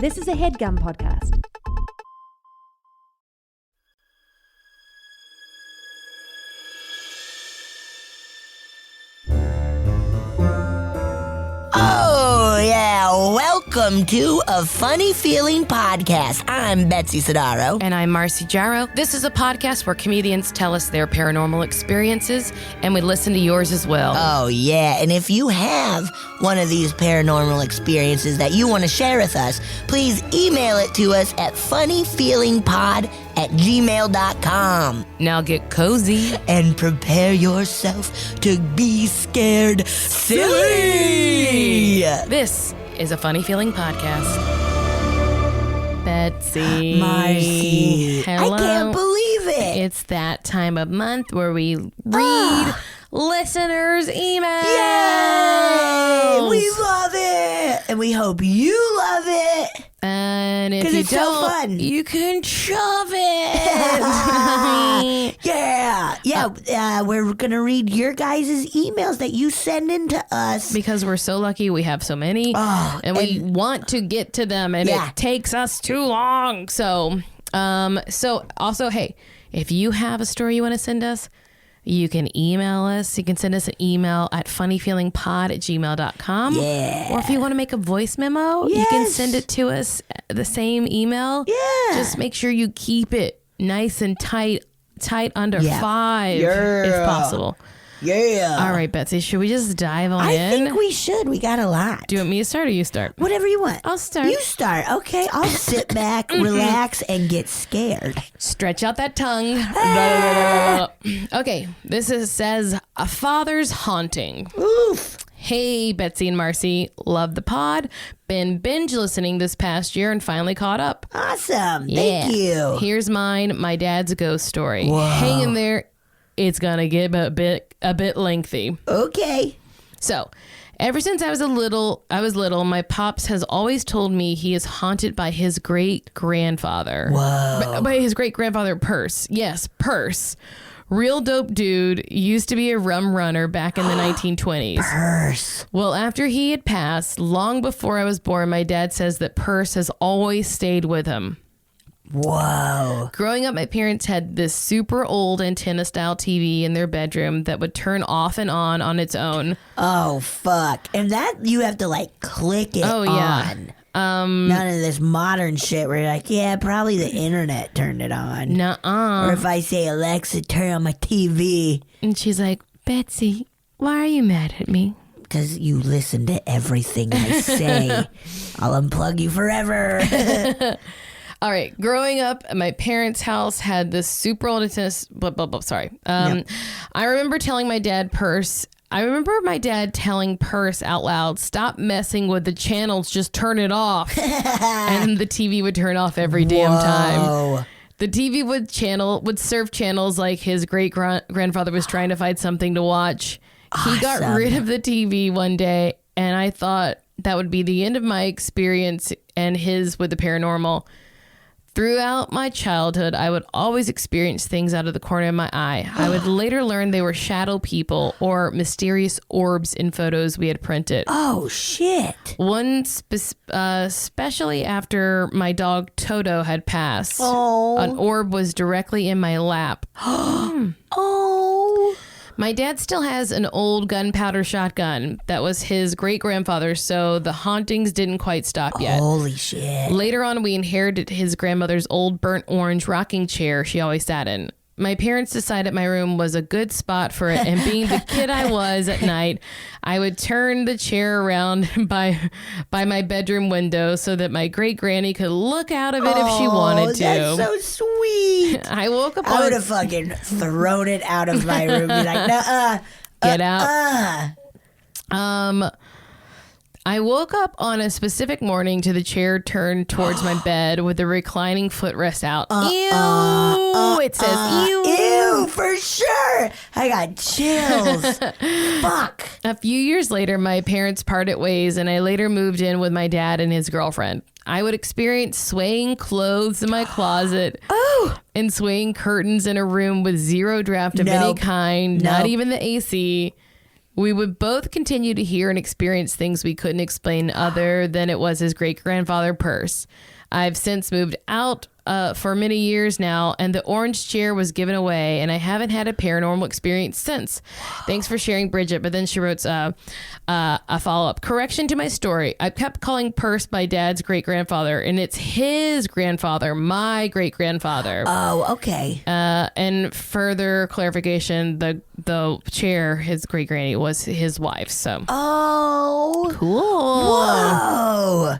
This is a HeadGum podcast. Oh, yeah. Welcome to A Funny Feeling Podcast. I'm Betsy Sidaro. And I'm Marcy Jarrow. This is a podcast where comedians tell us their paranormal experiences, and we listen to yours as well. Oh, yeah. And if you have one of these paranormal experiences that you want to share with us, please email it to us at funnyfeelingpod@gmail.com. Now get cozy. And prepare yourself to be scared silly. This is a Funny Feeling podcast. Betsy. Marcy. Hello. I can't believe it. It's that time of month where we read listeners' emails. Yay! We love it. And we hope you love it. And if 'Cause you it's so don't, fun. you can shove it. Yeah. We're going to read your guys' emails that you send in to us. Because we're so lucky we have so many, and we want to get to them, and Yeah. it takes us too long. So also, hey, if you have a story you want to send us, you can email us. You can send us an email at funnyfeelingpod@gmail.com. Yeah. Or if you want to make a voice memo, you can Yes. send it to us at the same email. Yeah. Just make sure you keep it nice and tight under 5 if possible. Yeah. All right, Betsy, should we just dive on I in? think we should. We got a lot. Do you want me to start or you start? Whatever you want. I'll start. You start. Okay. I'll sit back, relax, and get scared. Stretch out that tongue. Okay, says a father's haunting. Oof. Hey, Betsy and Marcy, love the pod. Been binge listening this past year and finally caught up. Awesome. Yeah. Thank you. Here's mine, my dad's ghost story. Hang in there. It's gonna get a bit lengthy. Okay. So, ever since I was little, my pops has always told me he is haunted by his great-grandfather. Whoa. By his great-grandfather, Perce. Yes, Perce. Real dope dude, used to be a rum runner back in the 1920s. Perce. Well, after he had passed, long before I was born, my dad says that Perce has always stayed with him. Whoa. Growing up, my parents had this super old antenna-style TV in their bedroom that would turn off and on its own. Oh, fuck. And that you have to, like, click it Oh, yeah. on. None of this modern shit where you're like, yeah, probably the internet turned it on. Nuh-uh. Or if I say, Alexa, turn on my TV. And she's like, Betsy, why are you mad at me? Because you listen to everything I say. I'll unplug you forever. All right. Growing up, my parents' house had this super old antenna. I remember telling my dad Perce. I remember my dad telling Perce out loud, "Stop messing with the channels. Just turn it off." And the TV would turn off every damn time. The TV would serve channels like his great grandfather was trying to find something to watch. He got rid of the TV one day, and I thought that would be the end of my experience and his with the paranormal. Throughout my childhood, I would always experience things out of the corner of my eye. I would later learn they were shadow people or mysterious orbs in photos we had printed. Oh, shit. One, especially after my dog Toto had passed, an orb was directly in my lap. Oh. My dad still has an old gunpowder shotgun that was his great-grandfather's, so the hauntings didn't quite stop yet. Holy shit. Later on, we inherited his grandmother's old burnt orange rocking chair she always sat in. My parents decided my room was a good spot for it, and being the kid I was at night, I would turn the chair around by my bedroom window so that my great-granny could look out of it if she wanted to. That's so sweet. I woke up I would have fucking thrown it out of my room. Be like, nuh-uh. Get out. I woke up on a specific morning to the chair turned towards my bed with the reclining footrest out. Ew! It says ew. Ew, for sure. I got chills. Fuck. A few years later, my parents parted ways, and I later moved in with my dad and his girlfriend. I would experience swaying clothes in my closet and swaying curtains in a room with zero draft of any kind, not even the AC. We would both continue to hear and experience things we couldn't explain other than it was his great-grandfather Perce. I've since moved out for many years now, and the orange chair was given away, and I haven't had a paranormal experience since. Thanks for sharing, Bridget. But then she wrote a follow-up. Correction to my story. I kept calling Perce my dad's great-grandfather, and it's his grandfather, my great-grandfather. Oh, okay. And further clarification, the chair, his great-granny, was his wife. So. Oh. Cool. Whoa.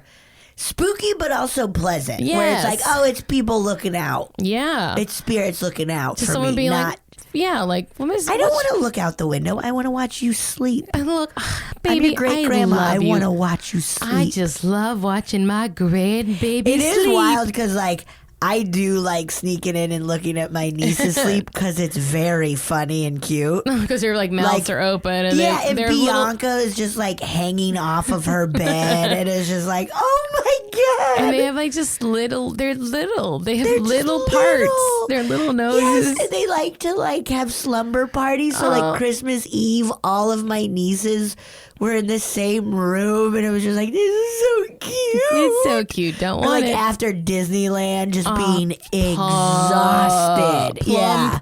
Spooky, but also pleasant. Yes. Where it's like, oh, it's people looking out. Yeah. It's spirits looking out Just for someone me. being Not, like, yeah, like, I don't want to look out the window. I want to watch you sleep. look, I'm baby, your great grandma. I love want to you. watch you sleep. I just love watching my grandbaby It is sleep. wild because, like, I do like sneaking in and looking at my niece's sleep because it's very funny and cute. Because their like mouths are open and Yeah, and they're Bianca is just like hanging off of her bed and it's just like, oh my god! and they have like just little. They're little. They have They're just little parts. little. Their little noses. Yes, and they like to like have slumber parties. So like Christmas Eve, all of my nieces were in the same room, and it was just like, this is so cute. It's so cute. Don't Or want like it. after Disneyland, just being exhausted. Yeah.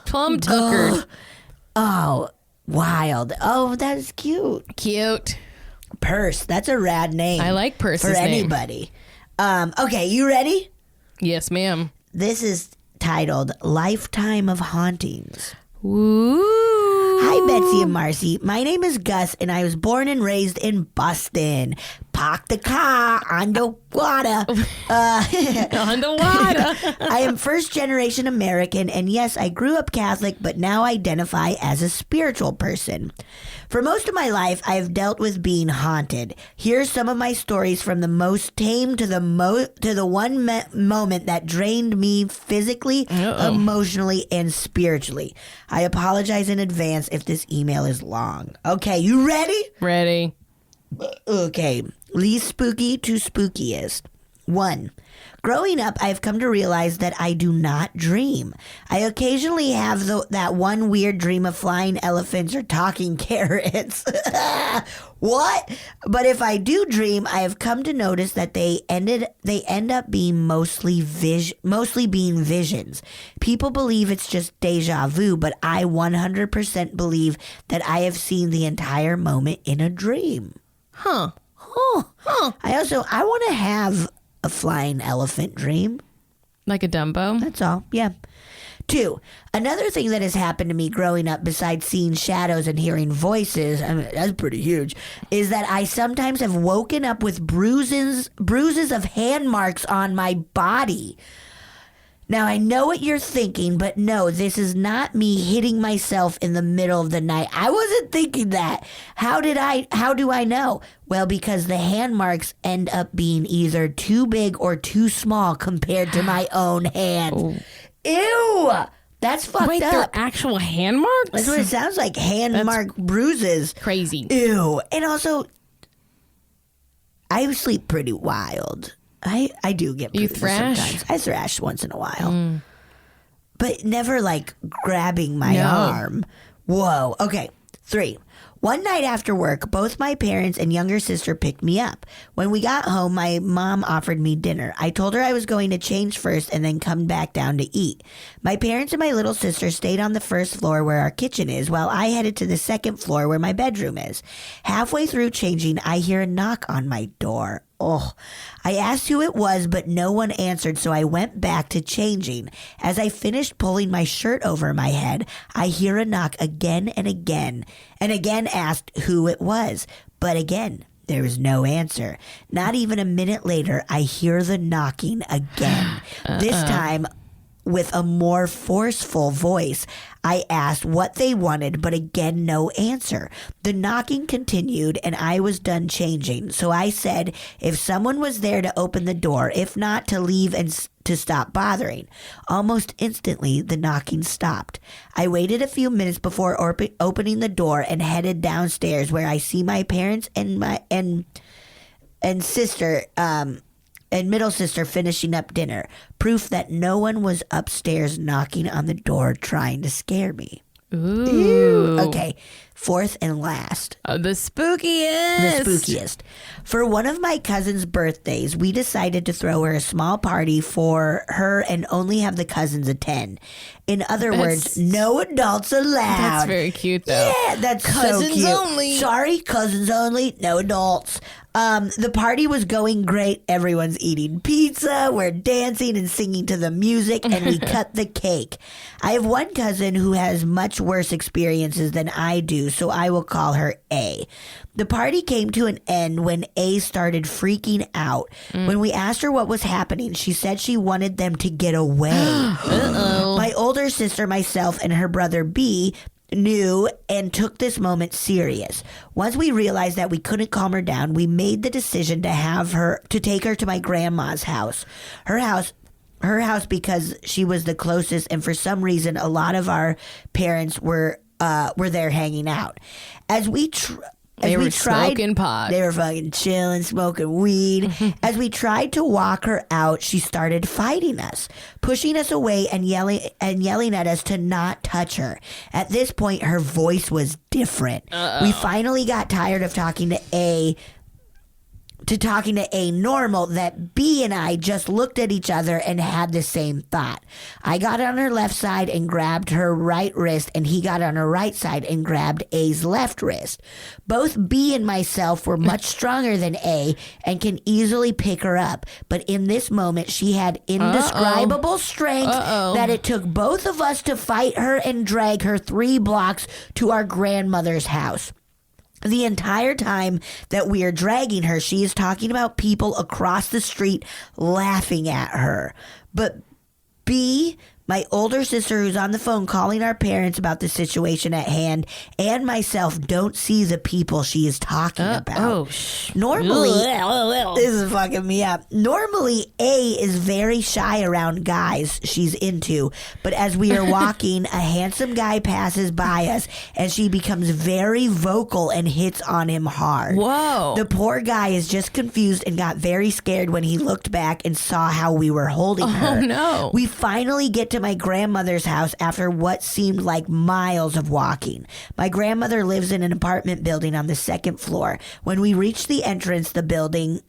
Plum tuckered. Oh, wild. Oh, that is cute. Cute. Perce. That's a rad name. I like Perce's for name. anybody. Okay, you ready? Yes, ma'am. This is titled Lifetime of Hauntings. Woo. Hi, Betsy and Marcy. My name is Gus, and I was born and raised in Boston. Park the car on the water. On the water. I am first generation American, and yes, I grew up Catholic, but now identify as a spiritual person. For most of my life, I have dealt with being haunted. Here's some of my stories, from the most tame to the one moment that drained me physically, emotionally, and spiritually. I apologize in advance if this email is long. Okay, you ready? Ready. Okay, least spooky to spookiest. 1. Growing up, I've come to realize that I do not dream. I occasionally have that one weird dream of flying elephants or talking carrots. What? But if I do dream, I have come to notice that they end up being mostly being visions. People believe it's just deja vu, but I 100% believe that I have seen the entire moment in a dream. Huh. I want to have a flying elephant dream. Like a Dumbo. That's all. Yeah. 2. Another thing that has happened to me growing up, besides seeing shadows and hearing voices, I mean, that's pretty huge, is that I sometimes have woken up with bruises of hand marks on my body. Now, I know what you're thinking, but no, this is not me hitting myself in the middle of the night. I wasn't thinking that. How do I know? Well, because the hand marks end up being either too big or too small compared to my own hands. Ew! That's fucked Wait, up. they're actual hand marks? That's what it sounds like, mark bruises. Crazy. Ew. And also, I sleep pretty wild. I do get bruises thrash? sometimes. I thrash once in a while. But never like grabbing my arm. Whoa. Okay. 3. One night after work, both my parents and younger sister picked me up. When we got home, my mom offered me dinner. I told her I was going to change first and then come back down to eat. My parents and my little sister stayed on the first floor where our kitchen is, while I headed to the second floor where my bedroom is. Halfway through changing, I hear a knock on my door. Oh, I asked who it was, but no one answered, so I went back to changing. As I finished pulling my shirt over my head, I hear a knock again and again asked who it was. But again, there was no answer. Not even a minute later, I hear the knocking again. This time, with a more forceful voice, I asked what they wanted, but again, no answer. The knocking continued, and I was done changing. So I said if someone was there to open the door, if not, to leave and to stop bothering. Almost instantly, the knocking stopped. I waited a few minutes before opening the door and headed downstairs, where I see my parents and sister, and middle sister finishing up dinner. Proof that no one was upstairs knocking on the door trying to scare me. Ooh. Okay. fourth and last. The spookiest. The spookiest. For one of my cousin's birthdays, we decided to throw her a small party for her and only have the cousins attend. In other words, no adults allowed. That's very cute, though. Yeah, that's Cousins so cute. only. Sorry, cousins only, no adults. The party was going great. Everyone's eating pizza. We're dancing and singing to the music, and we cut the cake. I have one cousin who has much worse experiences than I do, so I will call her A. The party came to an end when A started freaking out. When we asked her what was happening, she said she wanted them to get away. My older sister, myself, and her brother B knew and took this moment serious. Once we realized that we couldn't calm her down, we made the decision to take her to my grandma's house. Her house because she was the closest, and for some reason a lot of our parents were there hanging out. They were smoking pot. They were fucking chilling, smoking weed. As we tried to walk her out, she started fighting us, pushing us away and yelling at us to not touch her. At this point, her voice was different. We finally got tired of talking to A normal, that B and I just looked at each other and had the same thought. I got on her left side and grabbed her right wrist, and he got on her right side and grabbed A's left wrist. Both B and myself were much stronger than A and can easily pick her up, but in this moment she had indescribable strength that it took both of us to fight her and drag her 3 blocks to our grandmother's house. The entire time that we are dragging her, she is talking about people across the street laughing at her. But B, my older sister who's on the phone calling our parents about the situation at hand, and myself don't see the people she is talking about. Normally, this is fucking me up. Normally, A is very shy around guys she's into, but as we are walking, a handsome guy passes by us, and she becomes very vocal and hits on him hard. Whoa. The poor guy is just confused and got very scared when he looked back and saw how we were holding her. Oh, no. We finally get to my grandmother's house after what seemed like miles of walking. My grandmother lives in an apartment building on the 2nd floor. When we reach the entrance of the building,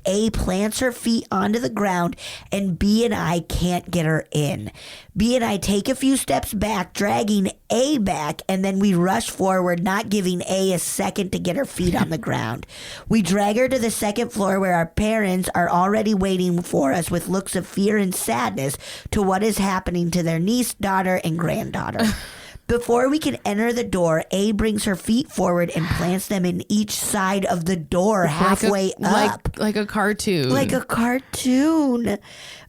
A plants her feet onto the ground, and B and I can't get her in. B and I take a few steps back, dragging A back, and then we rush forward, not giving A a second to get her feet on the ground. We drag her to the 2nd floor where our parents are already waiting for us with looks of fear and sadness to what is happening to their niece, daughter, and granddaughter. Before we can enter the door, A brings her feet forward and plants them in each side of the door, halfway up. Like a cartoon. Like a cartoon.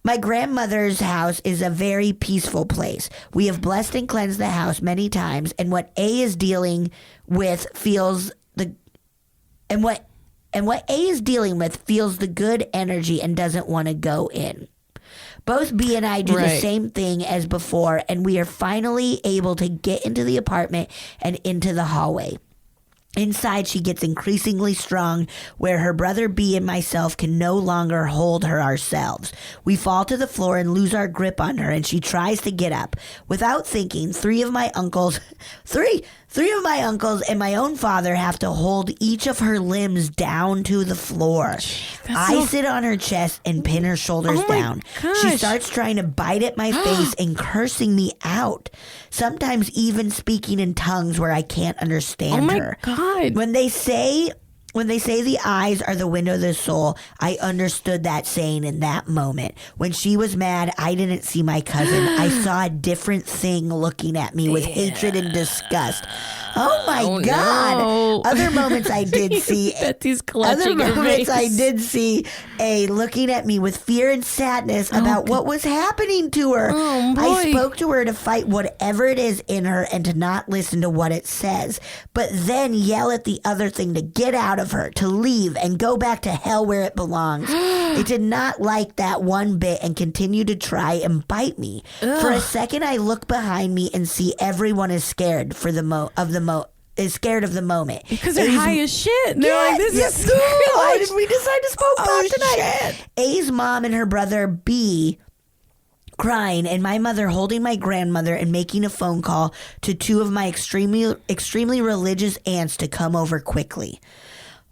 My grandmother's house is a very peaceful place. We have blessed and cleansed the house many times, and what A is dealing with feels the good energy and doesn't want to go in. Both B and I do the same thing as before, and we are finally able to get into the apartment and into the hallway. Inside, she gets increasingly strong, where her brother B and myself can no longer hold her ourselves. We fall to the floor and lose our grip on her, and she tries to get up. Without thinking, three of my uncles and my own father have to hold each of her limbs down to the floor. I sit on her chest and pin her shoulders down. She starts trying to bite at my face and cursing me out, sometimes even speaking in tongues where I can't understand her. God. When they say the eyes are the window of the soul, I understood that saying in that moment. When she was mad, I didn't see my cousin. I saw a different thing looking at me with hatred and disgust. Oh my God. No. Other moments I did see. Betsy's clutching her face. I did see A looking at me with fear and sadness about what was happening to her. Oh, boy. I spoke to her to fight whatever it is in her and to not listen to what it says, but then yell at the other thing to get out of her, to leave and go back to hell where it belongs. It did not like that one bit and continued to try and bite me. For a second, I look behind me and see everyone is scared of the moment. Because they're high as shit. They're like, this is why did we decide to smoke pot tonight? Shit. A's mom and her brother B crying, and my mother holding my grandmother and making a phone call to two of my extremely religious aunts to come over quickly.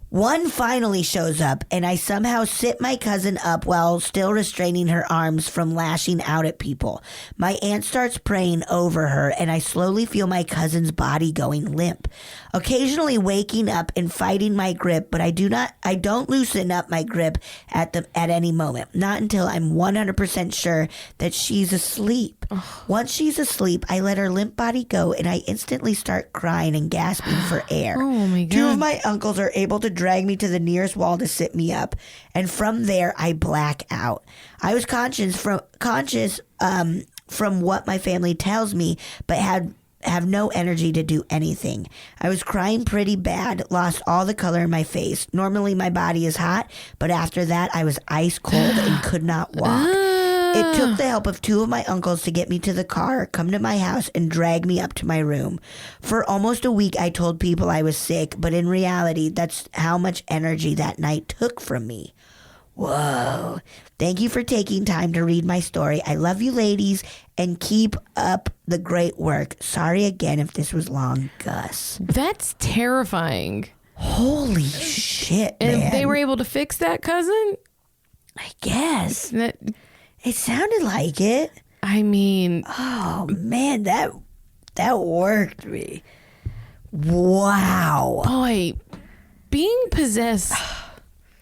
One finally shows up, and I somehow sit my cousin up while still restraining her arms from lashing out at people. My aunt starts praying over her, and I slowly feel my cousin's body going limp, occasionally waking up and fighting my grip, but I don't loosen up my grip at any moment, not until I'm 100% sure that she's asleep. Once she's asleep, I let her limp body go, and I instantly start crying and gasping for air. Oh my God. Two of my uncles are able to drag me to the nearest wall to sit me up, and from there I black out. I was conscious from what my family tells me, but have no energy to do anything. I was crying pretty bad, lost all the color in my face. Normally my body is hot, but after that I was ice cold and could not walk. It took the help of two of my uncles to get me to the car, come to my house, and drag me up to my room. For almost a week, I told people I was sick, but in reality, that's how much energy that night took from me. Whoa. Thank you for taking time to read my story. I love you, ladies, and keep up the great work. Sorry again if this was long, Gus. That's terrifying. Holy shit, man. And they were able to fix that, cousin? I guess. That, It sounded like it. I mean, Oh man, that worked me. Wow. boy, being possessed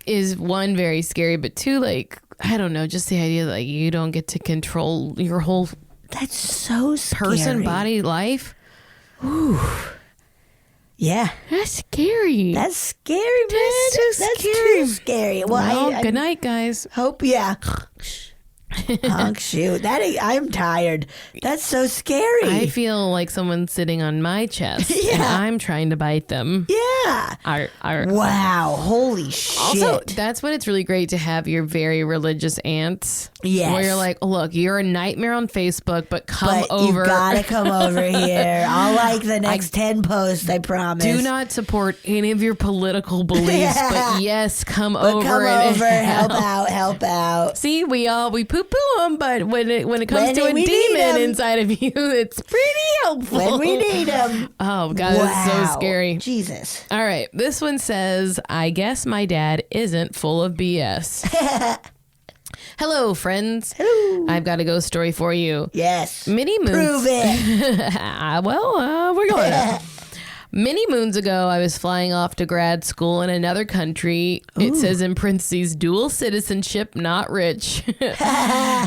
is one, very scary, but two, like, I don't know, just the idea that like, you don't get to control your whole That's so scary. person, body, life. Yeah. That's scary. That's scary, man. That's too scary. Too scary. Well, Well, I good night, guys. hope, yeah. Oh, shoot. I'm tired. That's so scary. I feel like someone's sitting on my chest and Yeah. I'm trying to bite them. yeah. Wow. Holy shit. Also, that's when it's really great to have your very religious aunts. Yes. Where you're like, look, you're a nightmare on Facebook, but come but over. you gotta come over here. I'll like the next 10 posts, I promise. Do not support any of your political beliefs, but yes, come But over. come and over, help out. See, we poo poo them, but when it comes When to a we need demon 'em. inside of you, it's pretty helpful. When we need them. Oh God, that's so Wow. scary. Jesus. All right, this one says, I guess my dad isn't full of BS. Hello, friends. Hello. I've got a ghost story for you. Yes. Many moons. Prove it. We're going to. Many moons ago, I was flying off to grad school in another country. It says in parentheses, dual citizenship, not rich.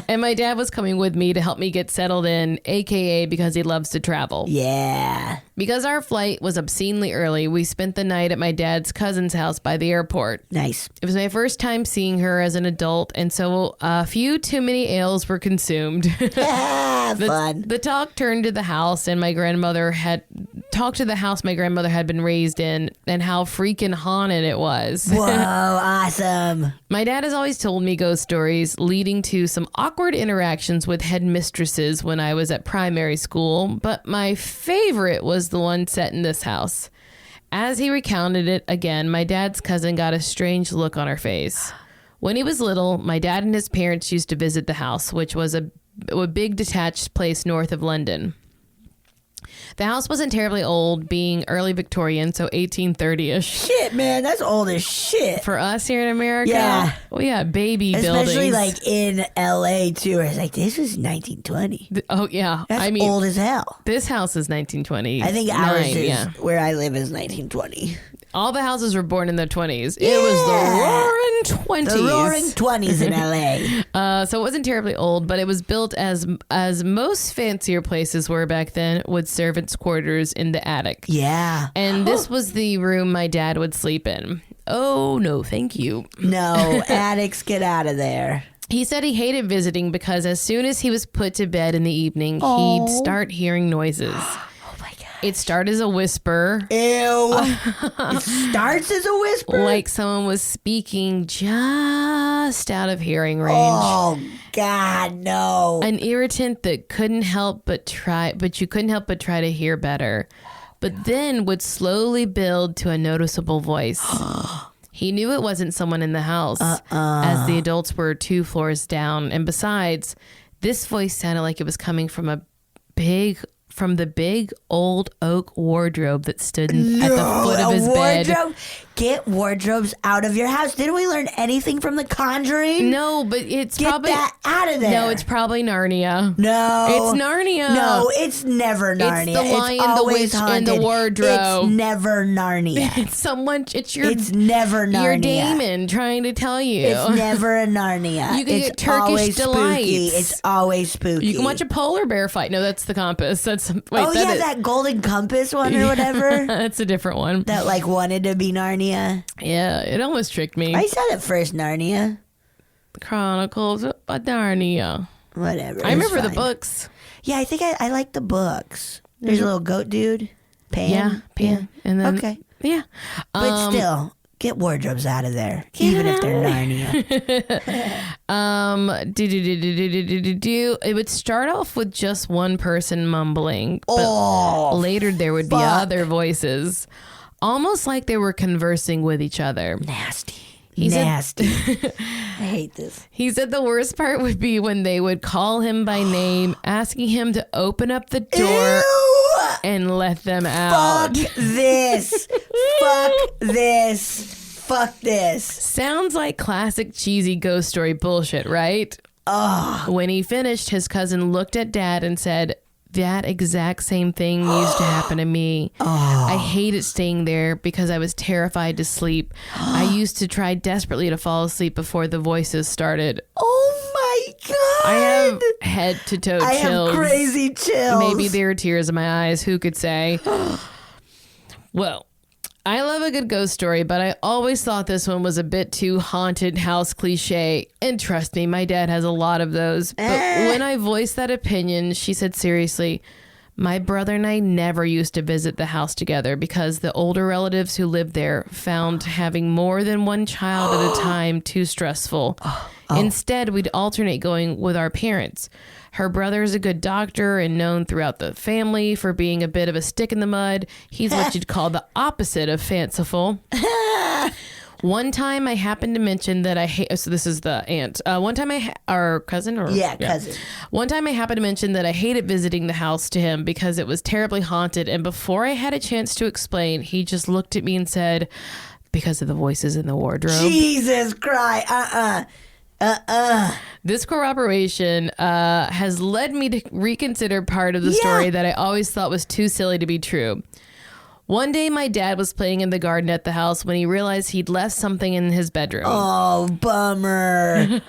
And my dad was coming with me to help me get settled in, AKA because he loves to travel. Yeah. Because our flight was obscenely early, we spent the night at my dad's cousin's house by the airport. Nice. It was my first time seeing her as an adult, and so a few too many ales were consumed. Fun. The talk turned to the house, and my grandmother had talked to the house my grandmother had been raised in, and how freaking haunted it was. Whoa, awesome. My dad has always told me ghost stories, leading to some awkward interactions with headmistresses when I was at primary school, but my favorite was the one set in this house. As he recounted it again, my dad's cousin got a strange look on her face. When he was little, my dad and his parents used to visit the house, which was a big detached place north of London. The house wasn't terribly old, being early Victorian, so 1830-ish. Shit, man, that's old as shit. For us here in America, Yeah. we got baby Especially buildings. like in LA too. It's like this was 1920. Oh, yeah. That's I mean, old as hell. this house is 1920. I think ours is Yeah. where I live is 1920. All the houses were born in the 20s. It was the roaring 20s. The roaring 20s in LA. So it wasn't terribly old, but it was built as most fancier places were back then, with servants' quarters in the attic. Yeah. And this was the room my dad would sleep in. Oh, no, thank you. No, addicts, get out of there. He said he hated visiting because as soon as he was put to bed in the evening, he'd start hearing noises. Oh my God. It started as a whisper, Ew. It starts as a whisper. like someone was speaking just out of hearing range. Oh God, no. An irritant that you couldn't help but try to hear better, but then would slowly build to a noticeable voice. He knew it wasn't someone in the house, as the adults were 2 floors down, and besides, This voice sounded like it was coming from the big old oak wardrobe that stood at the foot of his bed. Get wardrobes out of your house. Didn't we learn anything from The Conjuring? No, but it's Get probably that out of there. No, it's probably Narnia. No, it's Narnia. No, it's never Narnia. It's the Lion, the Witch, and the Wardrobe. It's never Narnia. It's never Narnia. Your Damon trying to tell you. It's never a Narnia. You can it's get Turkish always delights. Spooky. It's always spooky. You can watch a polar bear fight. No, that's the Compass. That Golden Compass one or whatever. That's a different one. That like wanted to be Narnia. Yeah, it almost tricked me. I saw the first Narnia. Chronicles of Narnia. Whatever. I remember the books. Yeah, I think I like the books. There's a little goat dude. Pam. Yeah, Pam. And then, okay. Yeah. But still, get wardrobes out of there, even if they're Narnia. It would start off with just one person mumbling, but later there would be other voices, almost like they were conversing with each other. Nasty. I hate this. He said the worst part would be when they would call him by name, asking him to open up the door and let them out. Fuck this. Fuck this. Fuck this. Sounds like classic cheesy ghost story bullshit, right? When he finished, his cousin looked at Dad and said, that exact same thing used to happen to me. I hated staying there because I was terrified to sleep. I used to try desperately to fall asleep before the voices started. Oh my God. I have head to toe chills. I have crazy chills. Maybe there were tears in my eyes. Who could say? Well, I love a good ghost story, but I always thought this one was a bit too haunted house cliche. And trust me, my dad has a lot of those. But when I voiced that opinion, she said, seriously, my brother and I never used to visit the house together because the older relatives who lived there found having more than one child at a time too stressful. Instead, we'd alternate going with our parents. Her brother is a good doctor and known throughout the family for being a bit of a stick in the mud. He's what you'd call the opposite of fanciful. One time I happened to mention that I hate, so this is the aunt. One time our cousin or? Yeah, cousin. One time I happened to mention that I hated visiting the house to him because it was terribly haunted. And before I had a chance to explain, he just looked at me and said, because of the voices in the wardrobe. Jesus Christ. This corroboration has led me to reconsider part of the story that I always thought was too silly to be true. One day, my dad was playing in the garden at the house when he realized he'd left something in his bedroom. Oh, bummer.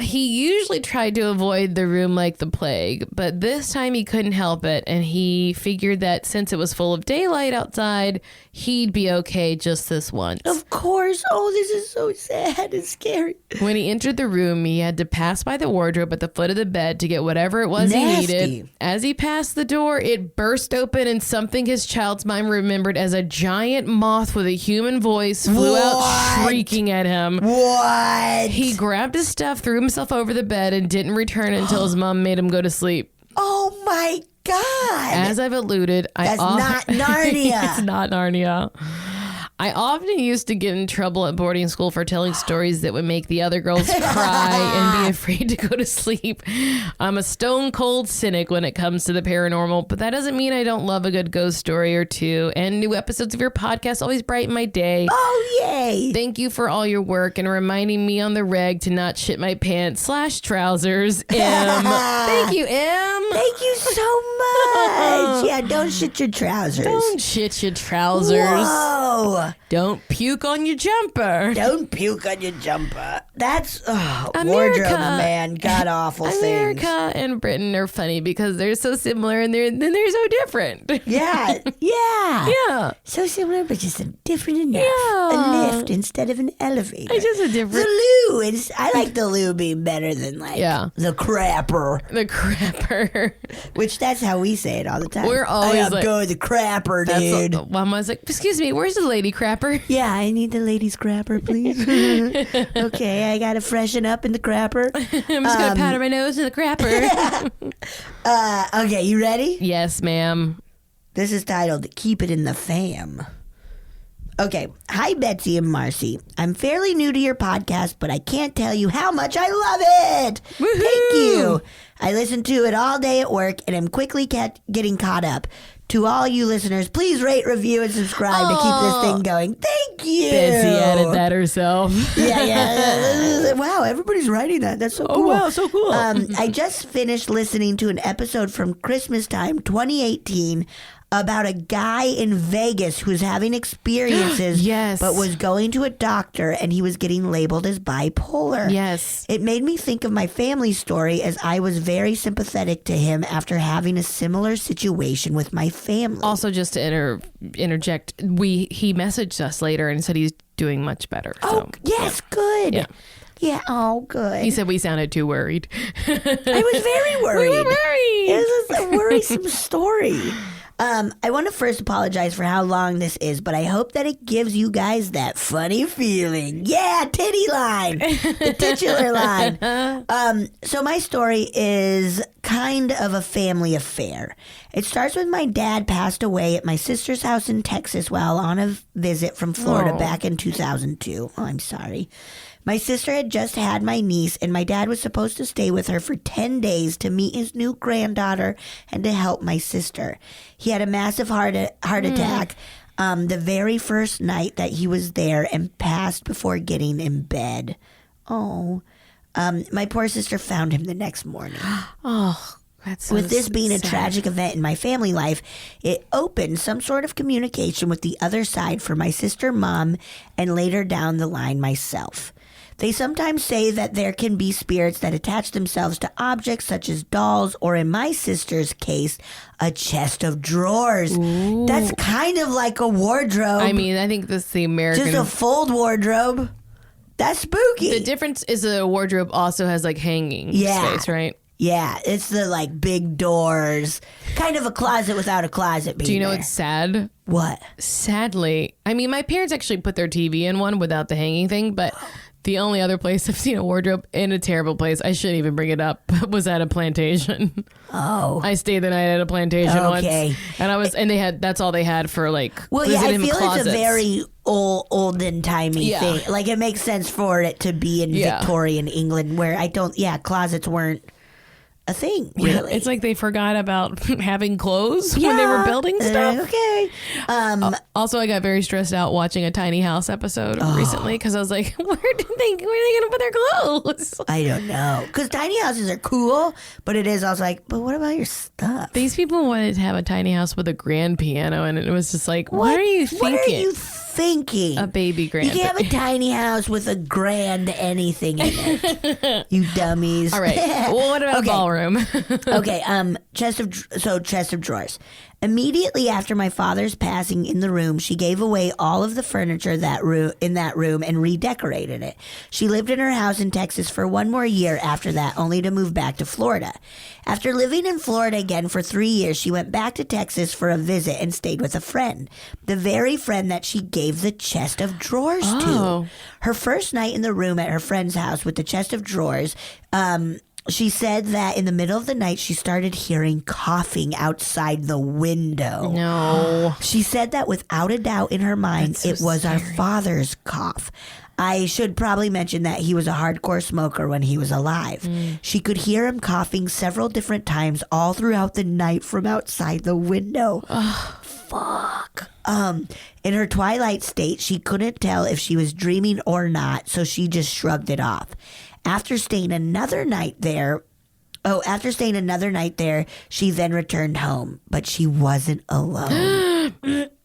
He usually tried to avoid the room like the plague, but this time he couldn't help it, and he figured that since it was full of daylight outside, he'd be okay just this once. Of course. Oh, this is so sad and scary. When he entered the room, he had to pass by the wardrobe at the foot of the bed to get whatever it was he needed. As he passed the door, it burst open, and something his child's mind remembered as a giant moth with a human voice flew out shrieking at him. What? He grabbed his stuff, threw himself over the bed, and didn't return until his mom made him go to sleep. Oh my God. As I've alluded, That's not Narnia. It's not Narnia. I often used to get in trouble at boarding school for telling stories that would make the other girls cry and be afraid to go to sleep. I'm a stone cold cynic when it comes to the paranormal, but that doesn't mean I don't love a good ghost story or two. And new episodes of your podcast always brighten my day. Oh, yay. Thank you for all your work and reminding me on the reg to not shit my pants / trousers. Thank you, M. Thank you so much. Yeah, don't shit your trousers. Don't shit your trousers. Whoa. Don't puke on your jumper. Don't puke on your jumper. That's America. Wardrobes, man. God awful things. America and Britain are funny because they're so similar and then they're so different. Yeah. Yeah. Yeah. So similar, but just different enough. Yeah. A lift instead of an elevator. It's just a different. The loo. I like the loo being better than the crapper. The crapper. Which that's how we say it all the time. We're always I gotta like, go with the crapper, dude. Mom was like, excuse me, where's the lady crapper? Yeah, I need the ladies crapper, please. Okay, I gotta freshen up in the crapper. I'm just gonna powder my nose in the crapper. Okay, you ready? Yes, ma'am. This is titled "Keep It in the Fam." Okay. Hi, Betsy and Marcy. I'm fairly new to your podcast, but I can't tell you how much I love it. Woohoo! Thank you. I listen to it all day at work, and I'm quickly getting caught up. To all you listeners, please rate, review, and subscribe to keep this thing going. Thank you. Betsy added that herself. Yeah. Wow, everybody's writing that. That's so cool. Oh, wow, so cool. I just finished listening to an episode from Christmas time 2018 about a guy in Vegas who was having experiences, Yes. but was going to a doctor and he was getting labeled as bipolar. Yes. It made me think of my family story as I was very sympathetic to him after having a similar situation with my family. Also, just to interject, he messaged us later and said he's doing much better. Oh, yes, good. Yeah. Yeah, oh, good. He said we sounded too worried. I was very worried. We were worried. It was a worrisome story. I want to first apologize for how long this is, but I hope that it gives you guys that funny feeling. Yeah, titty line, the titular line. So my story is kind of a family affair. It starts with my dad passed away at my sister's house in Texas while on a visit from Florida back in 2002. Oh, I'm sorry. My sister had just had my niece, and my dad was supposed to stay with her for 10 days to meet his new granddaughter and to help my sister. He had a massive heart attack the very first night that he was there and passed before getting in bed. Oh. My poor sister found him the next morning. Oh, that's so With this being a sad. tragic event in my family life, it opened some sort of communication with the other side for my sister, mom, and later down the line, myself. They sometimes say that there can be spirits that attach themselves to objects such as dolls, or in my sister's case, a chest of drawers. Ooh. That's kind of like a wardrobe. I mean, I think this is the American. just a fold wardrobe. That's spooky. The difference is the wardrobe also has like hanging space, right? Yeah, it's the like big doors. Kind of a closet without a closet being Do you know there. what's sad? What? Sadly, I mean, my parents actually put their TV in one without the hanging thing, but the only other place I've seen a wardrobe in a terrible place, I shouldn't even bring it up, was at a plantation. Oh. I stayed the night at a plantation Okay. once, and they had that's all they had for like. Well, yeah, I visiting feel closets. it's a very olden timey Yeah. thing. Like it makes sense for it to be in Yeah. Victorian England, where closets weren't a thing. Really, It's like they forgot about having clothes when they were building stuff. Okay. Also, I got very stressed out watching a tiny house episode recently because I was like, where are they gonna put their clothes? I don't know, because tiny houses are cool, but it is also like, but what about your stuff? These people wanted to have a tiny house with a grand piano, and it was just like, what are you thinking? What are you thinking? A baby grand. You can't have a tiny house with a grand anything in it. You dummies. All right. Well, what about Okay. a ballroom? Okay, chest of drawers. Immediately after my father's passing in the room, she gave away all of the furniture in that room and redecorated it. She lived in her house in Texas for one more year after that, only to move back to Florida. After living in Florida again for 3 years, she went back to Texas for a visit and stayed with a friend. The very friend that she gave the chest of drawers Oh. to. Her first night in the room at her friend's house with the chest of drawers, she said that in the middle of the night, she started hearing coughing outside the window. No. She said that without a doubt in her mind, That's so it was our scary. father's cough. I should probably mention that he was a hardcore smoker when he was alive. She could hear him coughing several different times all throughout the night from outside the window. Fuck. In her twilight state, she couldn't tell if she was dreaming or not, so she just shrugged it off. After staying another night there, she then returned home, but she wasn't alone.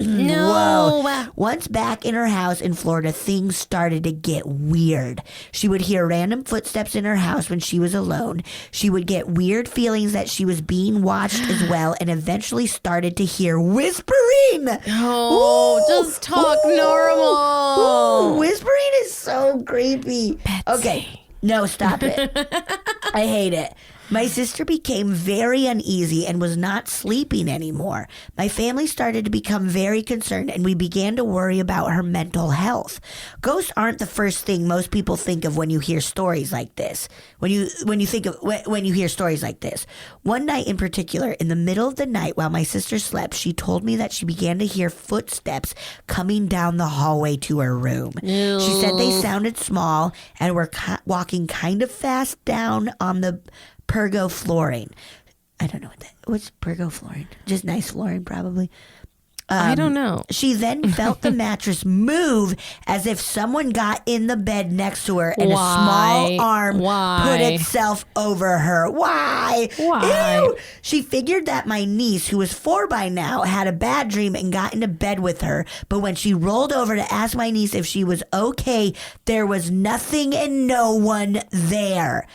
No. Whoa. Once back in her house in Florida, things started to get weird. She would hear random footsteps in her house when she was alone. She would get weird feelings that she was being watched as well, and eventually started to hear whispering. Oh, just talk normal. Ooh, whispering is so creepy. Okay. No, stop it. I hate it. My sister became very uneasy and was not sleeping anymore. My family started to become very concerned, and we began to worry about her mental health. Ghosts aren't the first thing most people think of when you hear stories like this. When you hear stories like this. One night in particular, in the middle of the night while my sister slept, she told me that she began to hear footsteps coming down the hallway to her room. Ew. She said they sounded small and were walking kind of fast down on the pergo flooring. I don't know what's pergo flooring. Just nice flooring, probably. I don't know. She then felt the mattress move as if someone got in the bed next to her and a small arm put itself over her. Why? Ew. She figured that my niece, who was 4 by now, had a bad dream and got into bed with her. But when she rolled over to ask my niece if she was okay, there was nothing and no one there.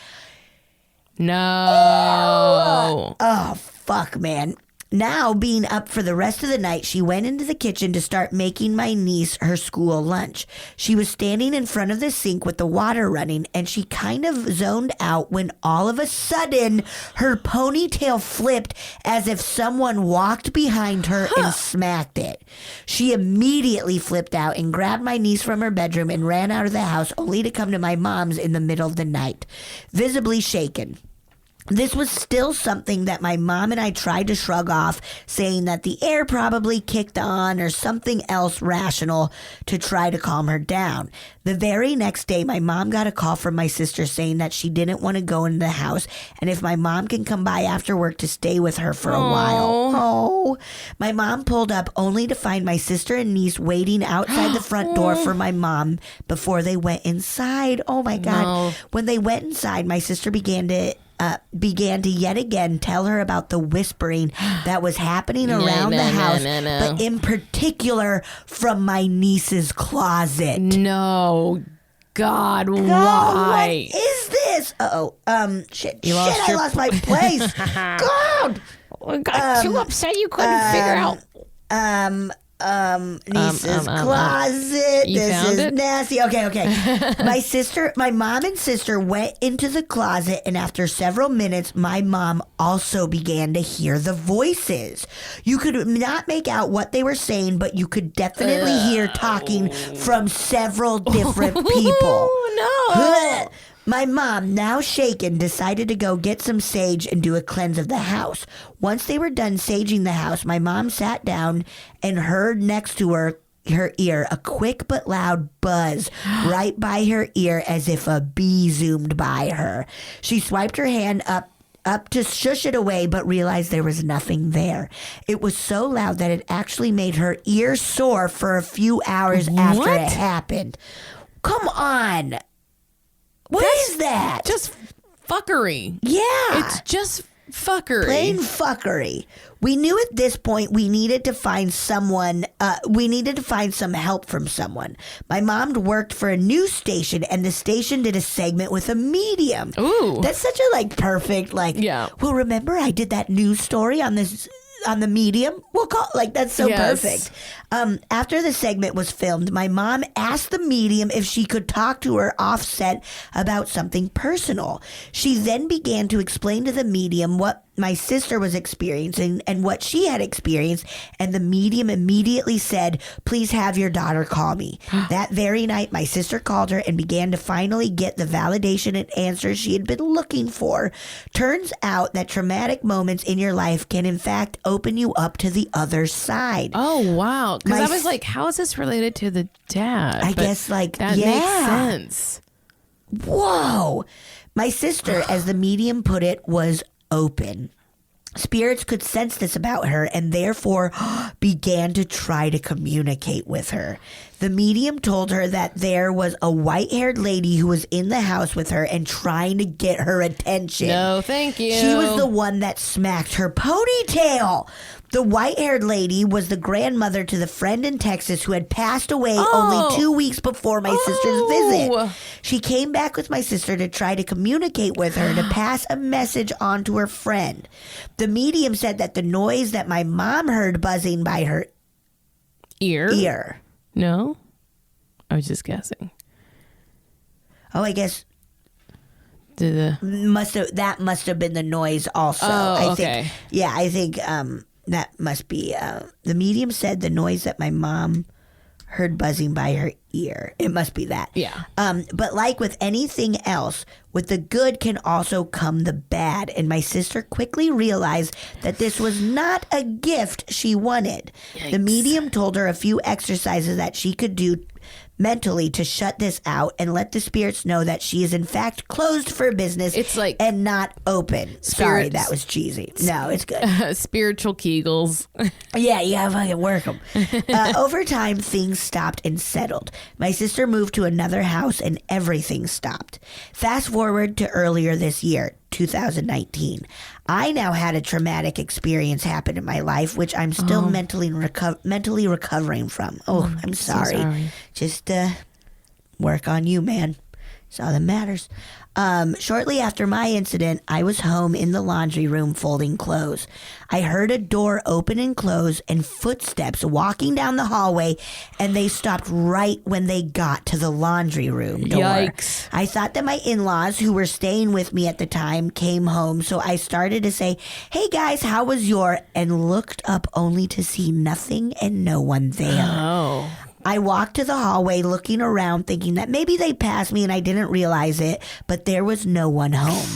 No. Oh, fuck, man. Now, being up for the rest of the night, she went into the kitchen to start making my niece her school lunch. She was standing in front of the sink with the water running, and she kind of zoned out when all of a sudden her ponytail flipped as if someone walked behind her and smacked it. She immediately flipped out and grabbed my niece from her bedroom and ran out of the house, only to come to my mom's in the middle of the night, visibly shaken. This was still something that my mom and I tried to shrug off, saying that the air probably kicked on or something else rational to try to calm her down. The very next day, my mom got a call from my sister saying that she didn't want to go into the house and if my mom can come by after work to stay with her for a while. Oh, my mom pulled up only to find my sister and niece waiting outside the front door for my mom before they went inside. Oh my God. No. When they went inside, my sister began to yet again tell her about the whispering that was happening around the house, but in particular from my niece's closet. No. God, God, why? what is this? Shit, lost I lost my place. God! I got too upset you couldn't figure out. Niece's closet. You This found is it? nasty. Okay. My mom and sister went into the closet, and after several minutes, my mom also began to hear the voices. You could not make out what they were saying, but you could definitely hear talking from several different people. No. My mom, now shaken, decided to go get some sage and do a cleanse of the house. Once they were done saging the house, my mom sat down and heard next to her ear a quick but loud buzz right by her ear as if a bee zoomed by her. She swiped her hand up to shush it away, but realized there was nothing there. It was so loud that it actually made her ear sore for a few hours after it happened. Come on. What is that? Just fuckery. Yeah. It's just fuckery. Plain fuckery. We knew at this point we needed to find someone, we needed to find some help from someone. My mom worked for a news station, and the station did a segment with a medium. Ooh. That's such a perfect, Yeah. Well, remember I did that news story on the medium? We'll call that's so Yes. perfect. After the segment was filmed, my mom asked the medium if she could talk to her offset about something personal. She then began to explain to the medium what my sister was experiencing and what she had experienced, and the medium immediately said, "Please have your daughter call me." That very night, my sister called her and began to finally get the validation and answers she had been looking for. Turns out that traumatic moments in your life can in fact open you up to the other side. Oh, wow. Because My I was like, how is this related to the dad? I But guess that yeah. makes sense. Whoa. My sister, as the medium put it, was open. Spirits could sense this about her and therefore began to try to communicate with her. The medium told her that there was a white-haired lady who was in the house with her and trying to get her attention. No, thank you. She was the one that smacked her ponytail. The white-haired lady was the grandmother to the friend in Texas who had passed away only 2 weeks before my sister's visit. She came back with my sister to try to communicate with her to pass a message on to her friend. The medium said that the noise that my mom heard buzzing by her ear. No? I was just guessing. Oh, I guess. That must have been the noise also. Oh, I okay. think that must be the medium said the noise that my mom heard buzzing by her ear. It must be that. Yeah. But like with anything else, with the good can also come the bad. And my sister quickly realized that this was not a gift she wanted. Yikes. The medium told her a few exercises that she could do mentally to shut this out and let the spirits know that she is in fact closed for business. It's like and not open. Sorry, that was cheesy. No, it's good. Spiritual Kegels. Yeah, you gotta fucking work them. Over time, things stopped and settled. My sister moved to another house and everything stopped. Fast forward to earlier this year, 2019. I now had a traumatic experience happen in my life, which I'm still mentally recovering from. Oh, I'm sorry. So sorry. Just work on you, man. That's all that matters. Shortly after my incident, I was home in the laundry room folding clothes. I heard a door open and close and footsteps walking down the hallway, and they stopped right when they got to the laundry room door. Yikes. I thought that my in-laws, who were staying with me at the time, came home, so I started to say, "Hey guys, how was your?" and looked up only to see nothing and no one there. Oh. I walked to the hallway looking around thinking that maybe they passed me and I didn't realize it, but there was no one home.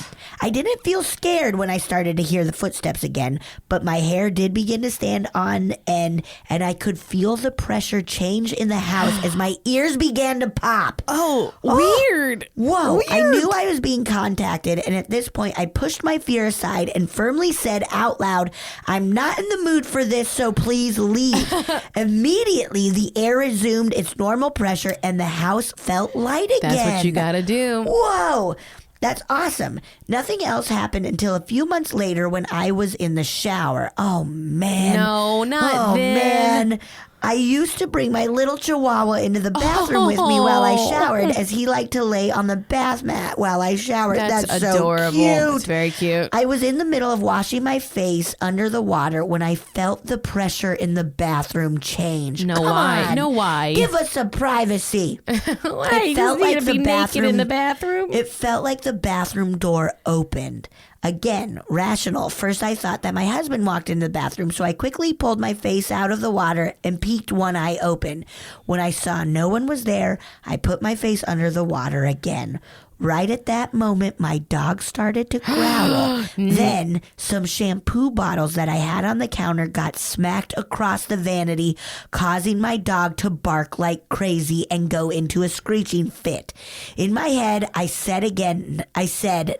I didn't feel scared when I started to hear the footsteps again, but my hair did begin to stand on end and I could feel the pressure change in the house as my ears began to pop. Oh, weird. Whoa, Weird. I knew I was being contacted, and at this point, I pushed my fear aside and firmly said out loud, "I'm not in the mood for this, so please leave." Immediately, the air resumed its normal pressure, and the house felt light again. That's what you gotta do. Whoa! That's awesome. Nothing else happened until a few months later when I was in the shower. Oh, man. No, not then. Man. I used to bring my little chihuahua into the bathroom with me while I showered, as he liked to lay on the bath mat while I showered. That's so adorable. cute. It's very cute. I was in the middle of washing my face under the water when I felt the pressure in the bathroom change. No, Come why? on. No, why? Give us some privacy. Why? It felt like the be naked in the bathroom. It felt like the bathroom door opened. Again, rational. First, I thought that my husband walked into the bathroom, so I quickly pulled my face out of the water and peeked one eye open. When I saw no one was there, I put my face under the water again. Right at that moment, my dog started to growl. Then, some shampoo bottles that I had on the counter got smacked across the vanity, causing my dog to bark like crazy and go into a screeching fit. In my head, I said,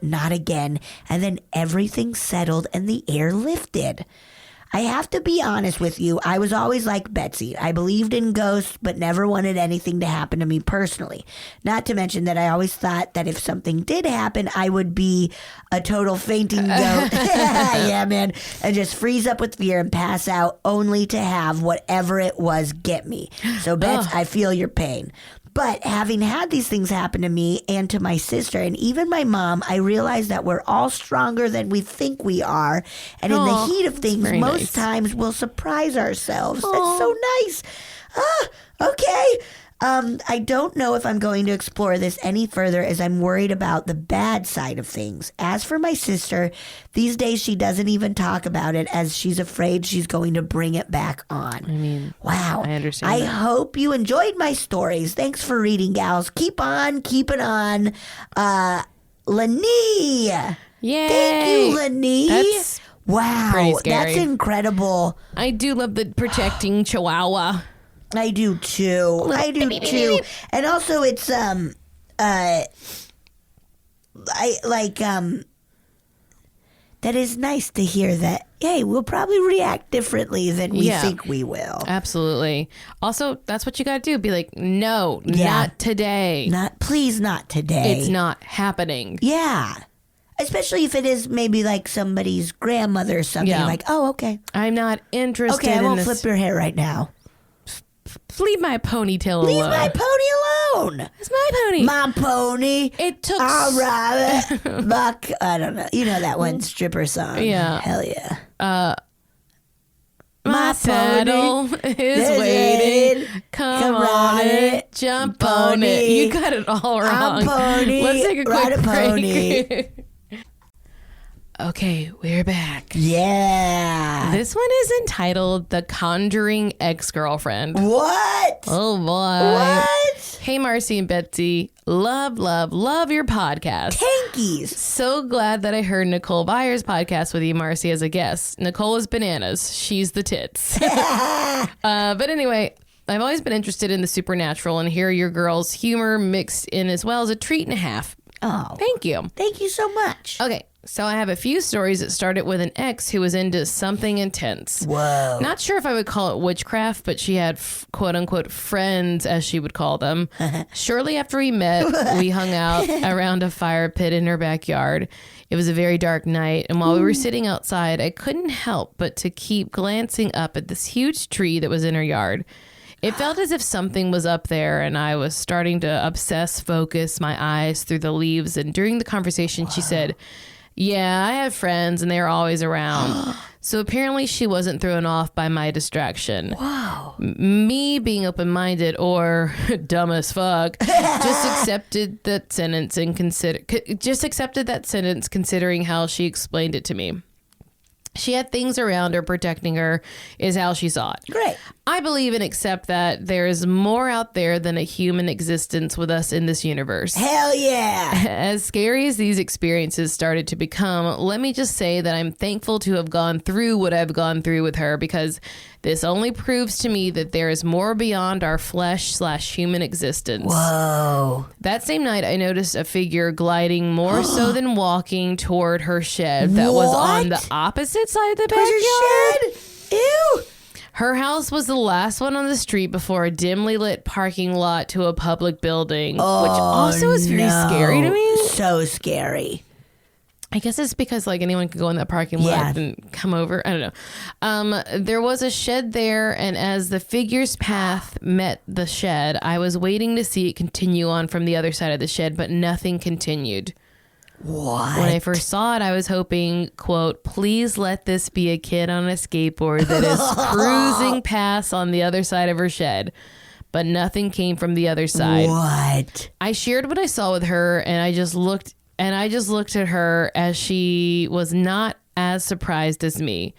"Not again," and then everything settled and the air lifted. I have to be honest with you. I was always like Betsy. I believed in ghosts, but never wanted anything to happen to me personally. Not to mention that I always thought that if something did happen, I would be a total fainting goat. Yeah, man. And just freeze up with fear and pass out only to have whatever it was get me. So, Bets, I feel your pain. But having had these things happen to me and to my sister and even my mom, I realized that we're all stronger than we think we are. And in the heat of things, most times we'll surprise ourselves. That's so nice. Okay. I don't know if I'm going to explore this any further as I'm worried about the bad side of things. As for my sister, these days she doesn't even talk about it as she's afraid she's going to bring it back on. I mean, wow. I understand. I hope you enjoyed my stories. Thanks for reading, gals. Keep on keeping on. Lani. Yay. Thank you, Lani. That's wow. pretty scary. That's incredible. I do love the protecting chihuahua. I do too. And also it's I like that is nice to hear that, hey, we'll probably react differently than we think we will. Absolutely. Also, that's what you got to do. Be like, no, not today. Please not today. It's not happening. Yeah. Especially if it is maybe like somebody's grandmother or something. Yeah. Like, oh, okay. I'm not interested Okay, I in won't this. flip your hair right now. Leave my ponytail alone. Leave my pony alone. It's my pony. My pony. It took... All right. Buck. I don't know. You know that one stripper song. Yeah. Hell yeah. My saddle is waiting. Come on it. Jump on it. You got it all wrong. I'm pony. Let's take a Ride quick a break. Okay, we're back. Yeah. This one is entitled The Conjuring Ex-Girlfriend. What? Oh, boy. What? Hey, Marcy and Betsy. Love your podcast. Tankies. So glad that I heard Nicole Byers' podcast with you, Marcy, as a guest. Nicole is bananas. She's the tits. But anyway, I've always been interested in the supernatural, and here your girls' humor mixed in as well as a treat and a half. Oh. Thank you. Thank you so much. Okay, so I have a few stories that started with an ex who was into something intense. Whoa. Not sure if I would call it witchcraft, but she had quote unquote friends, as she would call them. Shortly after we met, we hung out around a fire pit in her backyard. It was a very dark night, and while we were sitting outside, I couldn't help but to keep glancing up at this huge tree that was in her yard. It felt as if something was up there, and I was starting to focus my eyes through the leaves. And during the conversation, she said, yeah, I have friends, and they're always around. So apparently she wasn't thrown off by my distraction. Wow. Me being open-minded or dumb as fuck, just accepted that sentence considering how she explained it to me. She had things around her protecting her, is how she saw it. Great. I believe and accept that there is more out there than a human existence with us in this universe. Hell yeah. As scary as these experiences started to become, let me just say that I'm thankful to have gone through what I've gone through with her, because this only proves to me that there is more beyond our flesh/human existence. Whoa. That same night, I noticed a figure gliding more so than walking toward her shed that was on the opposite side of the backyard. Shed? Ew. Her house was the last one on the street before a dimly lit parking lot to a public building, which also is very scary to me. So scary. I guess it's because like anyone could go in that parking lot and come over. I don't know. There was a shed there, and as the figure's path met the shed, I was waiting to see it continue on from the other side of the shed, but nothing continued. What? When I first saw it, I was hoping, quote, please let this be a kid on a skateboard that is cruising past on the other side of her shed. But nothing came from the other side. What? I shared what I saw with her, and I just looked at her as she was not as surprised as me.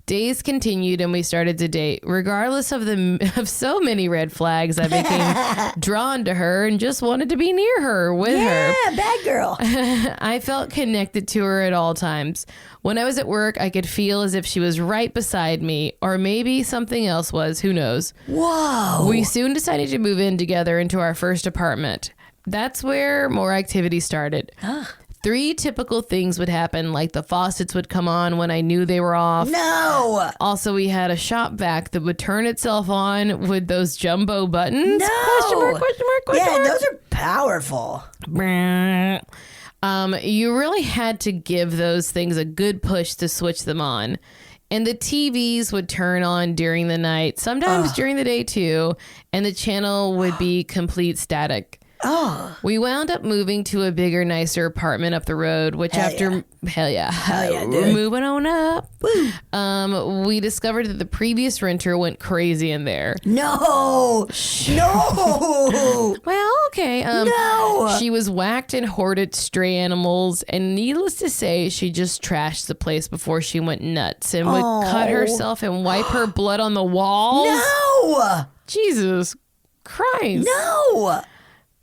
Days continued, and we started to date. Regardless of so many red flags, I became drawn to her and just wanted to be near her, with her. Yeah, bad girl. I felt connected to her at all times. When I was at work, I could feel as if she was right beside me, or maybe something else was, who knows. Whoa. We soon decided to move in together into our first apartment. That's where more activity started. 3 typical things would happen, like the faucets would come on when I knew they were off. No. Also, we had a shop vac that would turn itself on with those jumbo buttons. No. Question mark, question mark, question Yeah, mark. those are powerful. You really had to give those things a good push to switch them on. And the TVs would turn on during the night, sometimes during the day too, and the channel would be complete static. Oh. We wound up moving to a bigger, nicer apartment up the road, which Hell yeah, we're dude. moving on up. We discovered that the previous renter went crazy in there. No. No. Well, okay. No. She was whacked and hoarded stray animals, and needless to say, she just trashed the place before she went nuts and would cut herself and wipe her blood on the walls. No. Jesus Christ. No.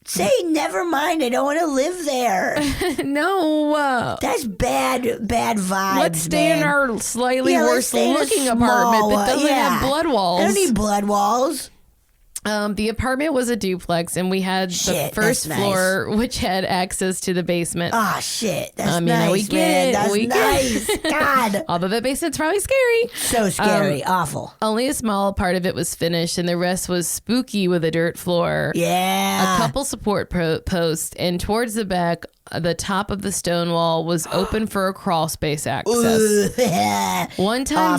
Say never mind. I don't want to live there. No. That's bad vibes. Let's stay in our slightly let's worse stay in a looking small apartment that one. doesn't Yeah. have blood walls. I don't need blood walls. The apartment was a duplex, and we had the Shit, first that's floor, which had access to the basement. Ah, shit. That's You nice, know, we get man. it. That's We get nice. it. God. Although the basement's probably scary. So scary. Awful. Only a small part of it was finished, and the rest was spooky with a dirt floor. Yeah. A couple support posts, and towards the back, the top of the stone wall was open for a crawl space access. One time,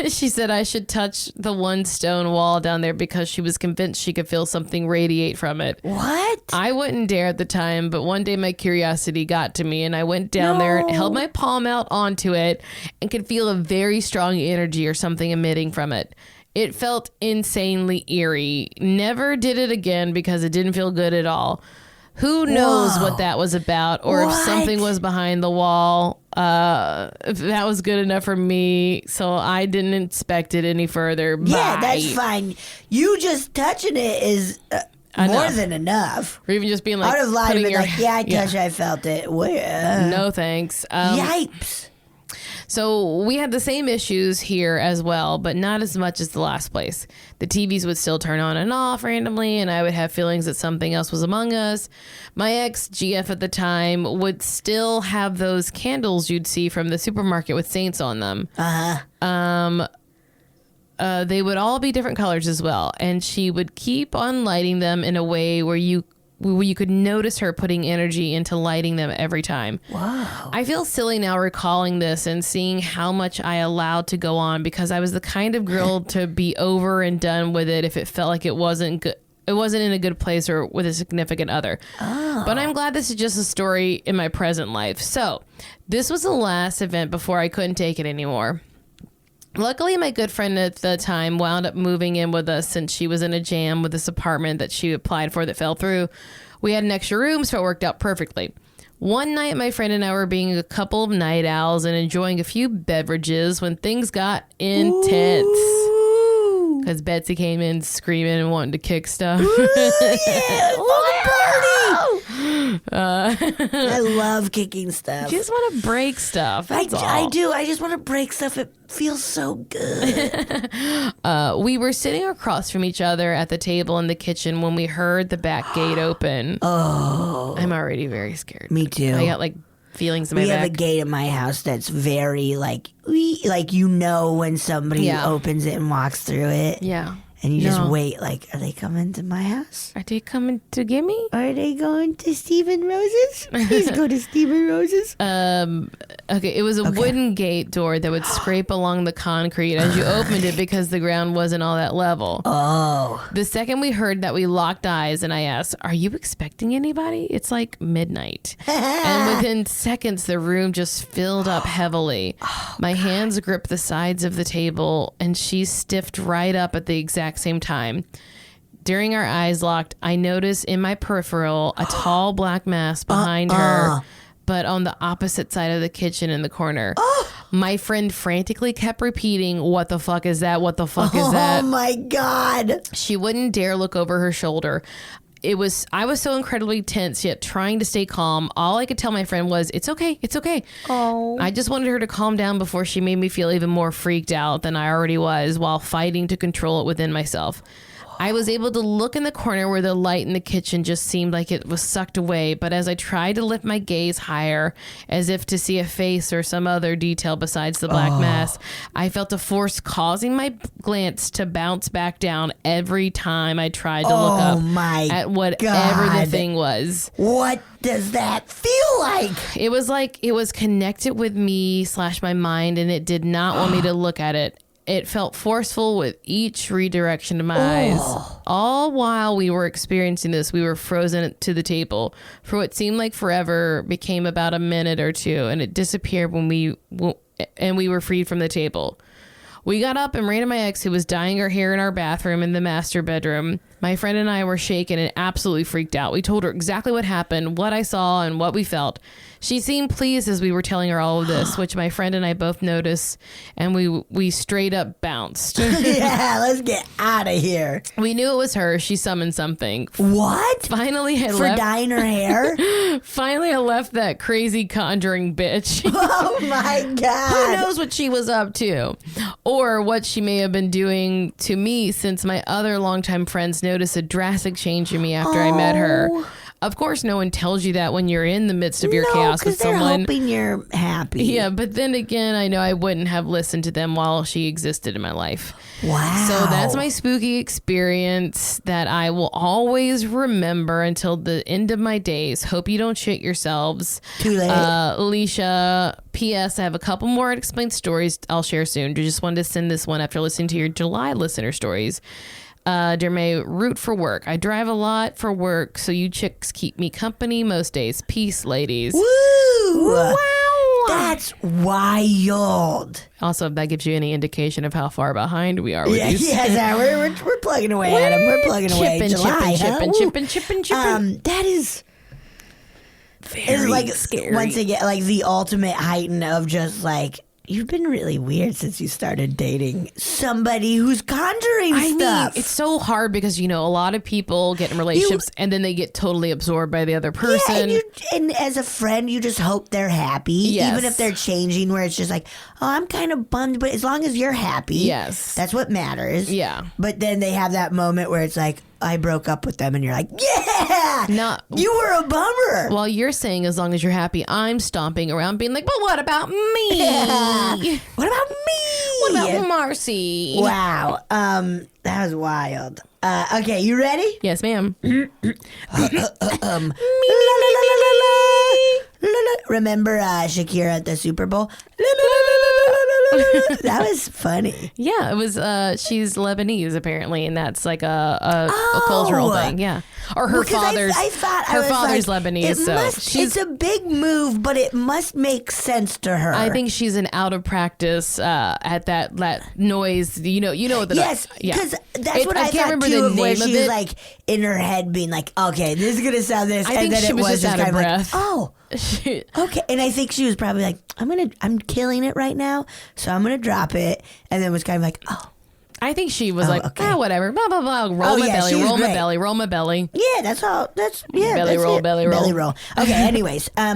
she said I should touch the one stone wall down there because she was convinced she could feel something radiate from it. What? I wouldn't dare at the time, but one day my curiosity got to me and I went down there and held my palm out onto it and could feel a very strong energy or something emitting from it. It felt insanely eerie. Never did it again because it didn't feel good at all. Who knows what that was about, or if something was behind the wall. If that was good enough for me, so I didn't inspect it any further. Yeah, Bye. that's fine. You just touching it is more than enough. Or even just being like, I would have lied and been like, yeah, I touched it, I felt it. No thanks. Yipes. So we had the same issues here as well, but not as much as the last place. The TVs would still turn on and off randomly, and I would have feelings that something else was among us. My ex, GF at the time, would still have those candles you'd see from the supermarket with saints on them. They would all be different colors as well, and she would keep on lighting them in a way where you could notice her putting energy into lighting them every time. Wow. I feel silly now recalling this and seeing how much I allowed to go on because I was the kind of girl to be over and done with it if it felt like it wasn't good. It wasn't in a good place or with a significant other. Oh. But I'm glad this is just a story in my present life. So this was the last event before I couldn't take it anymore. Luckily, my good friend at the time wound up moving in with us since she was in a jam with this apartment that she applied for that fell through. We had an extra room, so it worked out perfectly. One night, my friend and I were being a couple of night owls and enjoying a few beverages when things got intense. Because Betsy came in screaming and wanting to kick stuff. I love kicking stuff. You just want to break stuff. That's all. I do. I just want to break stuff. It feels so good. We were sitting across from each other at the table in the kitchen when we heard the back gate open. Oh. I'm already very scared. Me too. I got like feelings in my back. We have a gate in my house that's very like you know when somebody opens it and walks through it. Yeah. And you just wait, like, are they coming to my house? Are they coming to get me? Are they going to Stephen Rose's? Please go to Stephen Rose's. Okay, it was a wooden gate door that would scrape along the concrete as you opened it because the ground wasn't all that level. Oh. The second we heard that, we locked eyes and I asked, are you expecting anybody? It's like midnight. And within seconds, the room just filled up heavily. My hands gripped the sides of the table and she stiffed right up at the exact same time. During our eyes locked, I noticed in my peripheral a tall black mass behind her, but on the opposite side of the kitchen in the corner. My friend frantically kept repeating, what the fuck is that? What the fuck is that? Oh my God. She wouldn't dare look over her shoulder. I was so incredibly tense, yet trying to stay calm. All I could tell my friend was, it's okay. It's okay. Oh. I just wanted her to calm down before she made me feel even more freaked out than I already was while fighting to control it within myself. I was able to look in the corner where the light in the kitchen just seemed like it was sucked away, but as I tried to lift my gaze higher, as if to see a face or some other detail besides the black mass, I felt a force causing my glance to bounce back down every time I tried to look up at whatever the thing was. What does that feel like? It was connected with me / my mind, and it did not want me to look at it. It felt forceful with each redirection of my eyes. All while we were experiencing this, we were frozen to the table. For what seemed like forever became about a minute or two, and it disappeared when we were freed from the table. We got up and ran to my ex, who was dyeing her hair in our bathroom in the master bedroom. My friend and I were shaken and absolutely freaked out. We told her exactly what happened, what I saw, and what we felt. She seemed pleased as we were telling her all of this, which my friend and I both noticed, and we straight up bounced. Yeah, let's get out of here. We knew it was her. She summoned something. What? Finally, For dyeing her hair? Finally, I left that crazy conjuring bitch. Oh my God. Who knows what she was up to? Or what she may have been doing to me, since my other longtime friends noticed a drastic change in me after I met her. Of course, no one tells you that when you're in the midst of your No, chaos with because they're someone. hoping you're happy. Yeah, but then again, I know I wouldn't have listened to them while she existed in my life. Wow. So that's my spooky experience that I will always remember until the end of my days. Hope you don't shit yourselves. Too late. Alicia, P.S. I have a couple more unexplained stories I'll share soon. Just wanted to send this one after listening to your July listener stories. Dear May, root for work. I drive a lot for work, so you chicks keep me company most days. Peace, ladies. Woo! Wow. That's wild. Also, if that gives you any indication of how far behind we are with Yeah, these. yes, we're plugging away at him. We're plugging away. Chipping, July, huh? chipping. That is Very like scary. once again like the ultimate heighten of just like you've been really weird since you started dating somebody who's conjuring I stuff. mean, it's so hard because, a lot of people get in relationships and then they get totally absorbed by the other person. Yeah, and as a friend, you just hope they're happy, Yes. even if they're changing. Where it's just like, oh, I'm kind of bummed, but as long as you're happy, Yes. that's what matters. Yeah. But then they have that moment where it's like, I broke up with them, and you're like, yeah, you were a bummer. While you're saying as long as you're happy, I'm stomping around being like, but what about me? What about me? What about Marcy? Wow, that was wild. Okay, you ready? Yes, ma'am. Remember Shakira at the Super Bowl? That was funny. Yeah, it was. She's Lebanese apparently, and that's like a cultural thing. Yeah, or her Because father's. I thought her I was father's like, Lebanese, it so must, it's a big move, but it must make sense to her. I think she's an out of practice at that noise. You know the Yes, yeah. because that's what I can't thought remember too. the Of where name of she was it. like in her head, being like, "Okay, this is gonna sound this," I and think then she it was was just out of kind of like, breath. "Oh, okay." And I think she was probably like, I'm killing it right now, so I'm gonna drop it, and then was kind of like, "Oh, I think she was like, okay. whatever, blah blah blah. Roll my yeah, belly, she was roll my great. belly, roll my belly. yeah, that's all. That's yeah, Belly that's roll, it. belly roll. Okay, anyways, la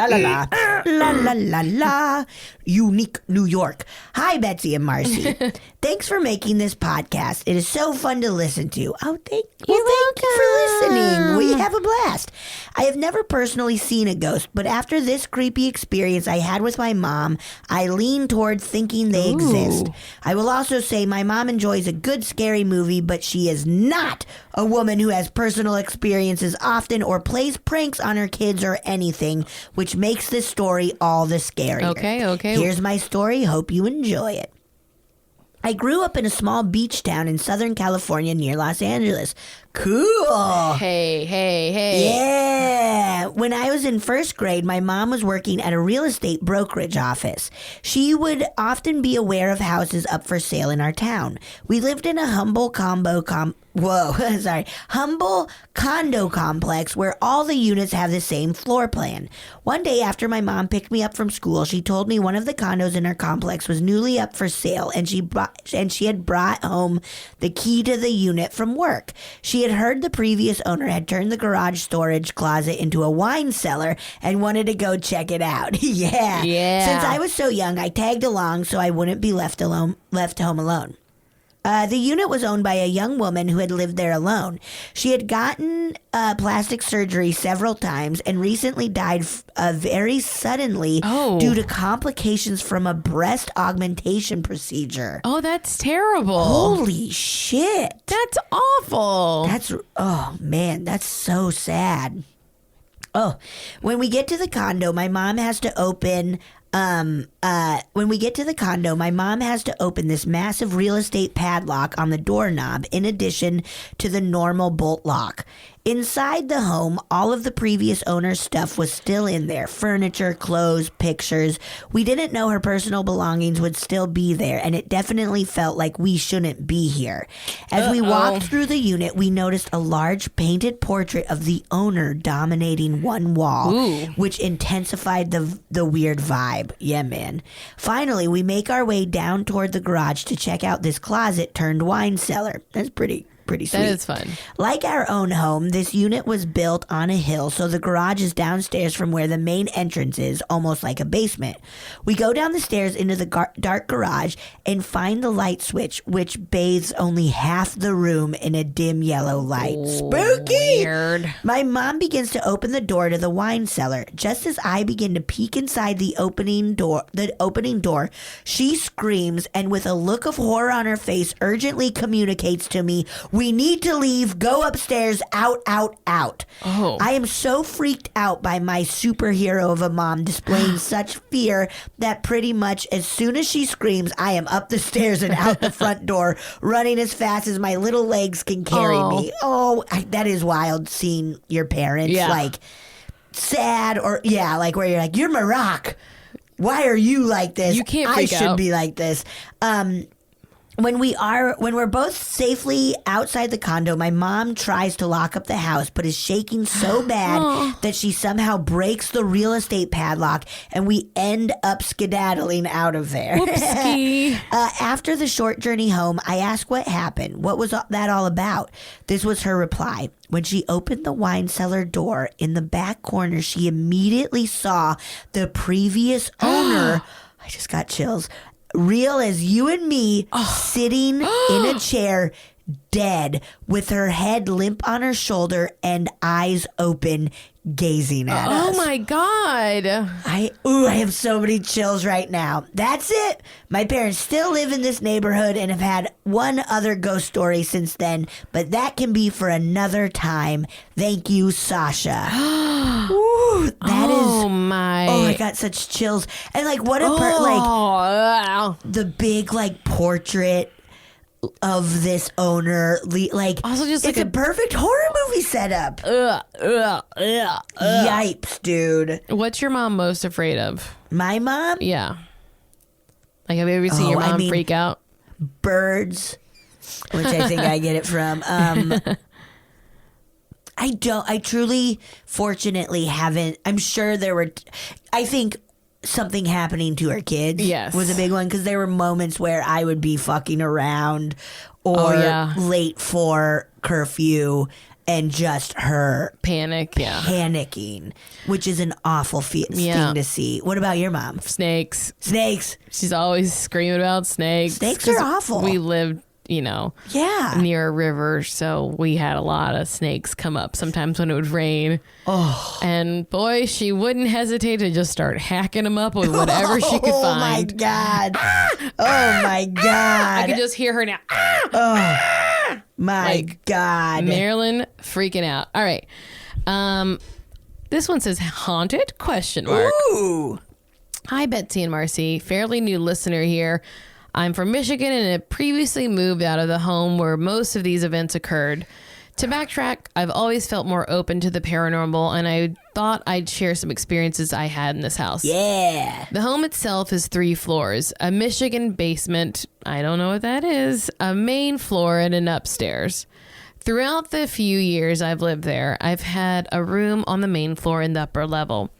la la la la la la, unique New York. Hi, Betsy and Marcy. Thanks for making this podcast. It is so fun to listen to. Oh, thank you for listening. We have a blast. I have never personally seen a ghost, but after this creepy experience I had with my mom, I lean toward thinking they exist. I will also say my mom enjoys a good scary movie, but she is not a woman who has personal experiences often or plays pranks on her kids or anything, which makes this story all the scarier. Okay. Here's my story. Hope you enjoy it. I grew up in a small beach town in Southern California near Los Angeles. Cool. Hey. Yeah. When I was in first grade, my mom was working at a real estate brokerage office. She would often be aware of houses up for sale in our town. We lived in a humble condo complex where all the units have the same floor plan. One day after my mom picked me up from school, she told me one of the condos in our complex was newly up for sale, and she had brought home the key to the unit from work. She had heard the previous owner had turned the garage storage closet into a wine cellar and wanted to go check it out. Yeah. Since I was so young, I tagged along so I wouldn't be left home alone. The unit was owned by a young woman who had lived there alone. She had gotten plastic surgery several times and recently died very suddenly due to complications from a breast augmentation procedure. Oh, that's terrible. Holy shit. That's awful. Oh man, that's so sad. Oh, when we get to the condo, my mom has to open this massive real estate padlock on the doorknob in addition to the normal bolt lock. Inside the home, all of the previous owner's stuff was still in there. Furniture, clothes, pictures. We didn't know her personal belongings would still be there, and it definitely felt like we shouldn't be here. As we walked through the unit, we noticed a large painted portrait of the owner dominating one wall, which intensified the weird vibe. Yeah, man. Finally, we make our way down toward the garage to check out this closet turned wine cellar. That's pretty pretty sweet. That is fun. Like our own home, this unit was built on a hill, so the garage is downstairs from where the main entrance is, almost like a basement. We go down the stairs into the dark garage and find the light switch, which bathes only half the room in a dim yellow light. Spooky! Weird. My mom begins to open the door to the wine cellar. Just as I begin to peek inside the opening door, she screams and with a look of horror on her face urgently communicates to me, "We need to leave. Go upstairs. Out, out, out." Oh. I am so freaked out by my superhero of a mom displaying such fear that pretty much as soon as she screams, I am up the stairs and out the front door, running as fast as my little legs can carry me. Oh, that is wild seeing your parents like sad or like where you're like, "You're my rock. Why are you like this? You can't I freak should out. be like this." When we're both safely outside the condo, my mom tries to lock up the house, but is shaking so bad that she somehow breaks the real estate padlock, and we end up skedaddling out of there. Whoopsie. After the short journey home, I asked what happened. What was that all about? This was her reply. When she opened the wine cellar door in the back corner, she immediately saw the previous owner. I just got chills. Real as you and me, sitting in a chair, dead, with her head limp on her shoulder and eyes open, gazing at us. Oh my God. I have so many chills right now. That's it. My parents still live in this neighborhood and have had one other ghost story since then, but that can be for another time. Thank you, Sasha. Oh my. Oh, I got such chills. And like what a the big like portrait of this owner, like Also just it's like a perfect horror movie setup. Yipes, dude. What's your mom most afraid of? My mom? Yeah. Like, have you ever seen your mom freak out? Birds, which I think I get it from. I truly, fortunately, haven't. I'm sure there were, I think something happening to her kids was a big one, because there were moments where I would be fucking around or late for curfew and just her panicking, which is an awful thing to see. What about your mom? Snakes. She's always screaming about snakes. Snakes are awful. We lived, near a river, so we had a lot of snakes come up sometimes when it would rain. Oh. And boy, she wouldn't hesitate to just start hacking them up with whatever she could find. Oh my God. Oh my God. I could just hear her now. Oh my God. Marilyn freaking out. All right. This one says haunted ? Ooh. Hi, Betsy and Marcy. Fairly new listener here. I'm from Michigan and have previously moved out of the home where most of these events occurred. To backtrack, I've always felt more open to the paranormal, and I thought I'd share some experiences I had in this house. Yeah. The home itself is 3 floors, a Michigan basement, I don't know what that is, a main floor, and an upstairs. Throughout the few years I've lived there, I've had a room on the main floor in the upper level.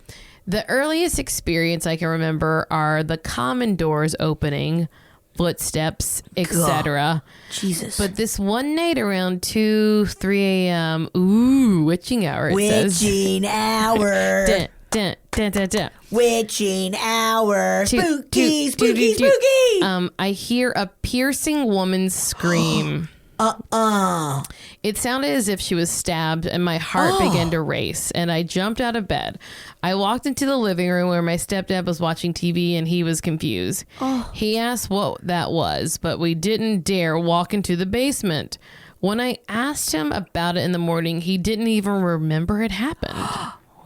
The earliest experience I can remember are the common doors opening, footsteps, etc. Jesus. But this one night around 2-3 a.m., witching hour, it says. Witching hour. Dun, dun, dun, dun, dun. Witching hour. Toot, Spooky, toot, spooky, toot, toot, spooky. toot. I hear a piercing woman's scream. It sounded as if she was stabbed, and my heart began to race, and I jumped out of bed. I walked into the living room where my stepdad was watching TV, and he was confused. He asked what that was, but we didn't dare walk into the basement. When I asked him about it in the morning, he didn't even remember it happened.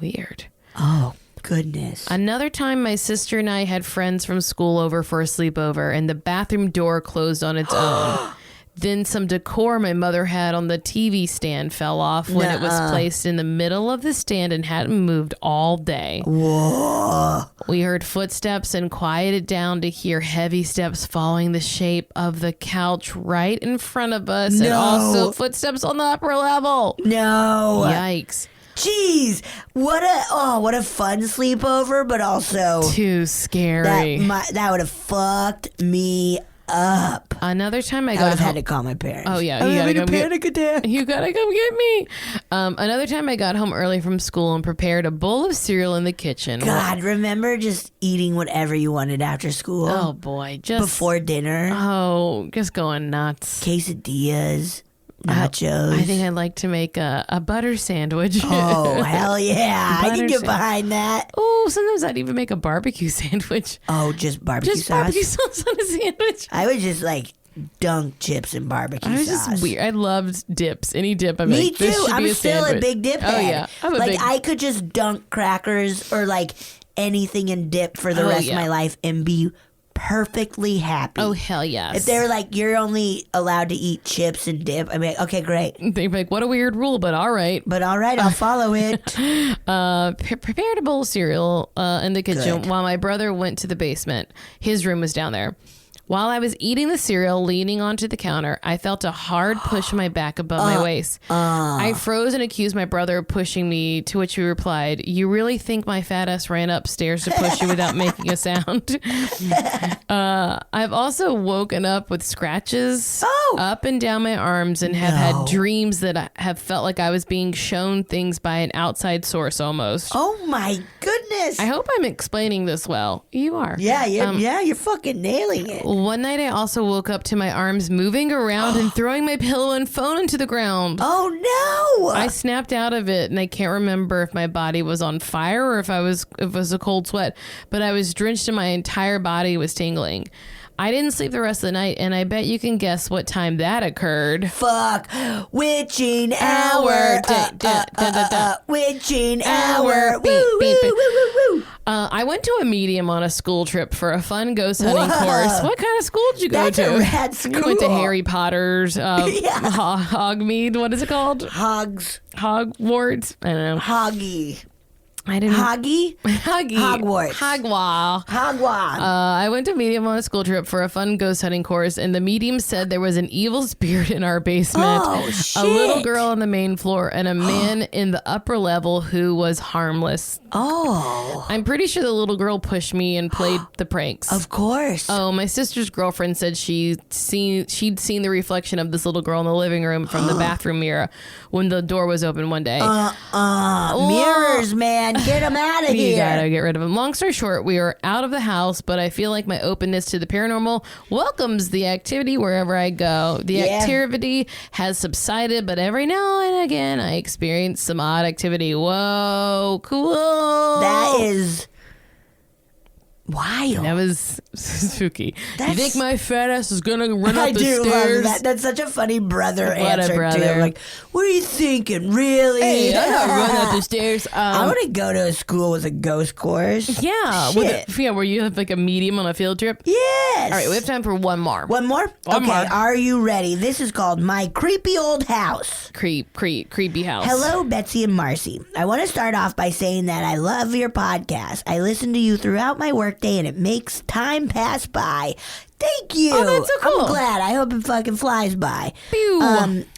Weird. Oh, goodness. Another time, my sister and I had friends from school over for a sleepover, and the bathroom door closed on its own. Then some decor my mother had on the TV stand fell off when it was placed in the middle of the stand and hadn't moved all day. Whoa. We heard footsteps and quieted down to hear heavy steps following the shape of the couch right in front of us, and also footsteps on the upper level. No. Yikes. Jeez. What a fun sleepover, but also Too scary. that would have fucked me up. Another time I I would got have had home. to call my parents. Oh, yeah, I'm you gotta having a come get- panic attack. You gotta come get me. Another time I got home early from school and prepared a bowl of cereal in the kitchen. God, remember just eating whatever you wanted after school? Oh boy, just Before dinner? just going nuts. Quesadillas, nachos. I think I'd like to make a butter sandwich. Oh, hell yeah. I can Butter get sa- behind that. Oh, sometimes I'd even make a barbecue sandwich. Oh, just barbecue Just sauce? barbecue sauce on a sandwich. I would just like dunk chips in barbecue I was sauce. just weird. I loved dips. Any dip. I'm Me like, this too. should I'm be a still sandwich. a big dip Oh head. yeah, I'm a like big. I could just dunk crackers or like anything in dip for the Oh, rest yeah. of my life and be perfectly happy. Oh hell yes. If they're like, you're only allowed to eat chips and dip, I'm like, okay, great. They'd be like, what a weird rule, but all right. But all right, I'll follow it. Prepared a bowl of cereal in the kitchen Good. while my brother went to the basement. His room was down there. While I was eating the cereal, leaning onto the counter, I felt a hard push in my back above my waist. I froze and accused my brother of pushing me, to which he replied, "You really think my fat ass ran upstairs to push you without making a sound?" I've also woken up with scratches up and down my arms and have had dreams that I have felt like I was being shown things by an outside source almost. Oh my goodness. I hope I'm explaining this well. You are. Yeah, you're fucking nailing it. One night I also woke up to my arms moving around and throwing my pillow and phone into the ground. Oh no. I snapped out of it and I can't remember if my body was on fire or if it was a cold sweat, but I was drenched and my entire body was tingling. I didn't sleep the rest of the night, and I bet you can guess what time that occurred. Fuck. Witching hour. Witching hour. Beep, Woo, beep, woo, beep. woo, woo, woo. I went to a medium on a school trip for a fun ghost hunting Whoa. course. What kind of school did you go That's to? a rad We went to school. Harry Potter's Hogmeade. What is it called? Hogs. Hogwarts. I don't know. Hoggy. I didn't. Hoggy. Hoggy. Hogwarts. Hogwa. Hogwa. I went to medium on a school trip for a fun ghost hunting course, and the medium said there was an evil spirit in our basement, Oh, a little shit. girl on the main floor, and a man in the upper level who was harmless. Oh, I'm pretty sure the little girl pushed me and played the pranks. of course. Oh, my sister's girlfriend said she'd seen the reflection of this little girl in the living room from the bathroom mirror when the door was open one day. Mirrors, man. Get them out of You here. gotta get rid of them. Long story short, we are out of the house, but I feel like my openness to the paranormal welcomes the activity wherever I go. The Yeah. activity has subsided, but every now and again I experience some odd activity. Whoa, cool. That is wild. That was spooky. You That's- think my fat ass is gonna run I up the do stairs? love that. That's such a funny brother What a answer too. brother. Like, what are you thinking? Really? Hey, I'm not running up the stairs. I want to go to a school with a ghost course. Yeah, Shit. where you have like a medium on a field trip. Yes. All right, we have time for one more. One more? One okay, more. are you ready? This is called My Creepy Old House. Creepy house. Hello, Betsy and Marcy. I want to start off by saying that I love your podcast. I listen to you throughout my workday and it makes time pass by. Thank you. Oh, that's so cool. I'm glad. I hope it fucking flies by. Pew.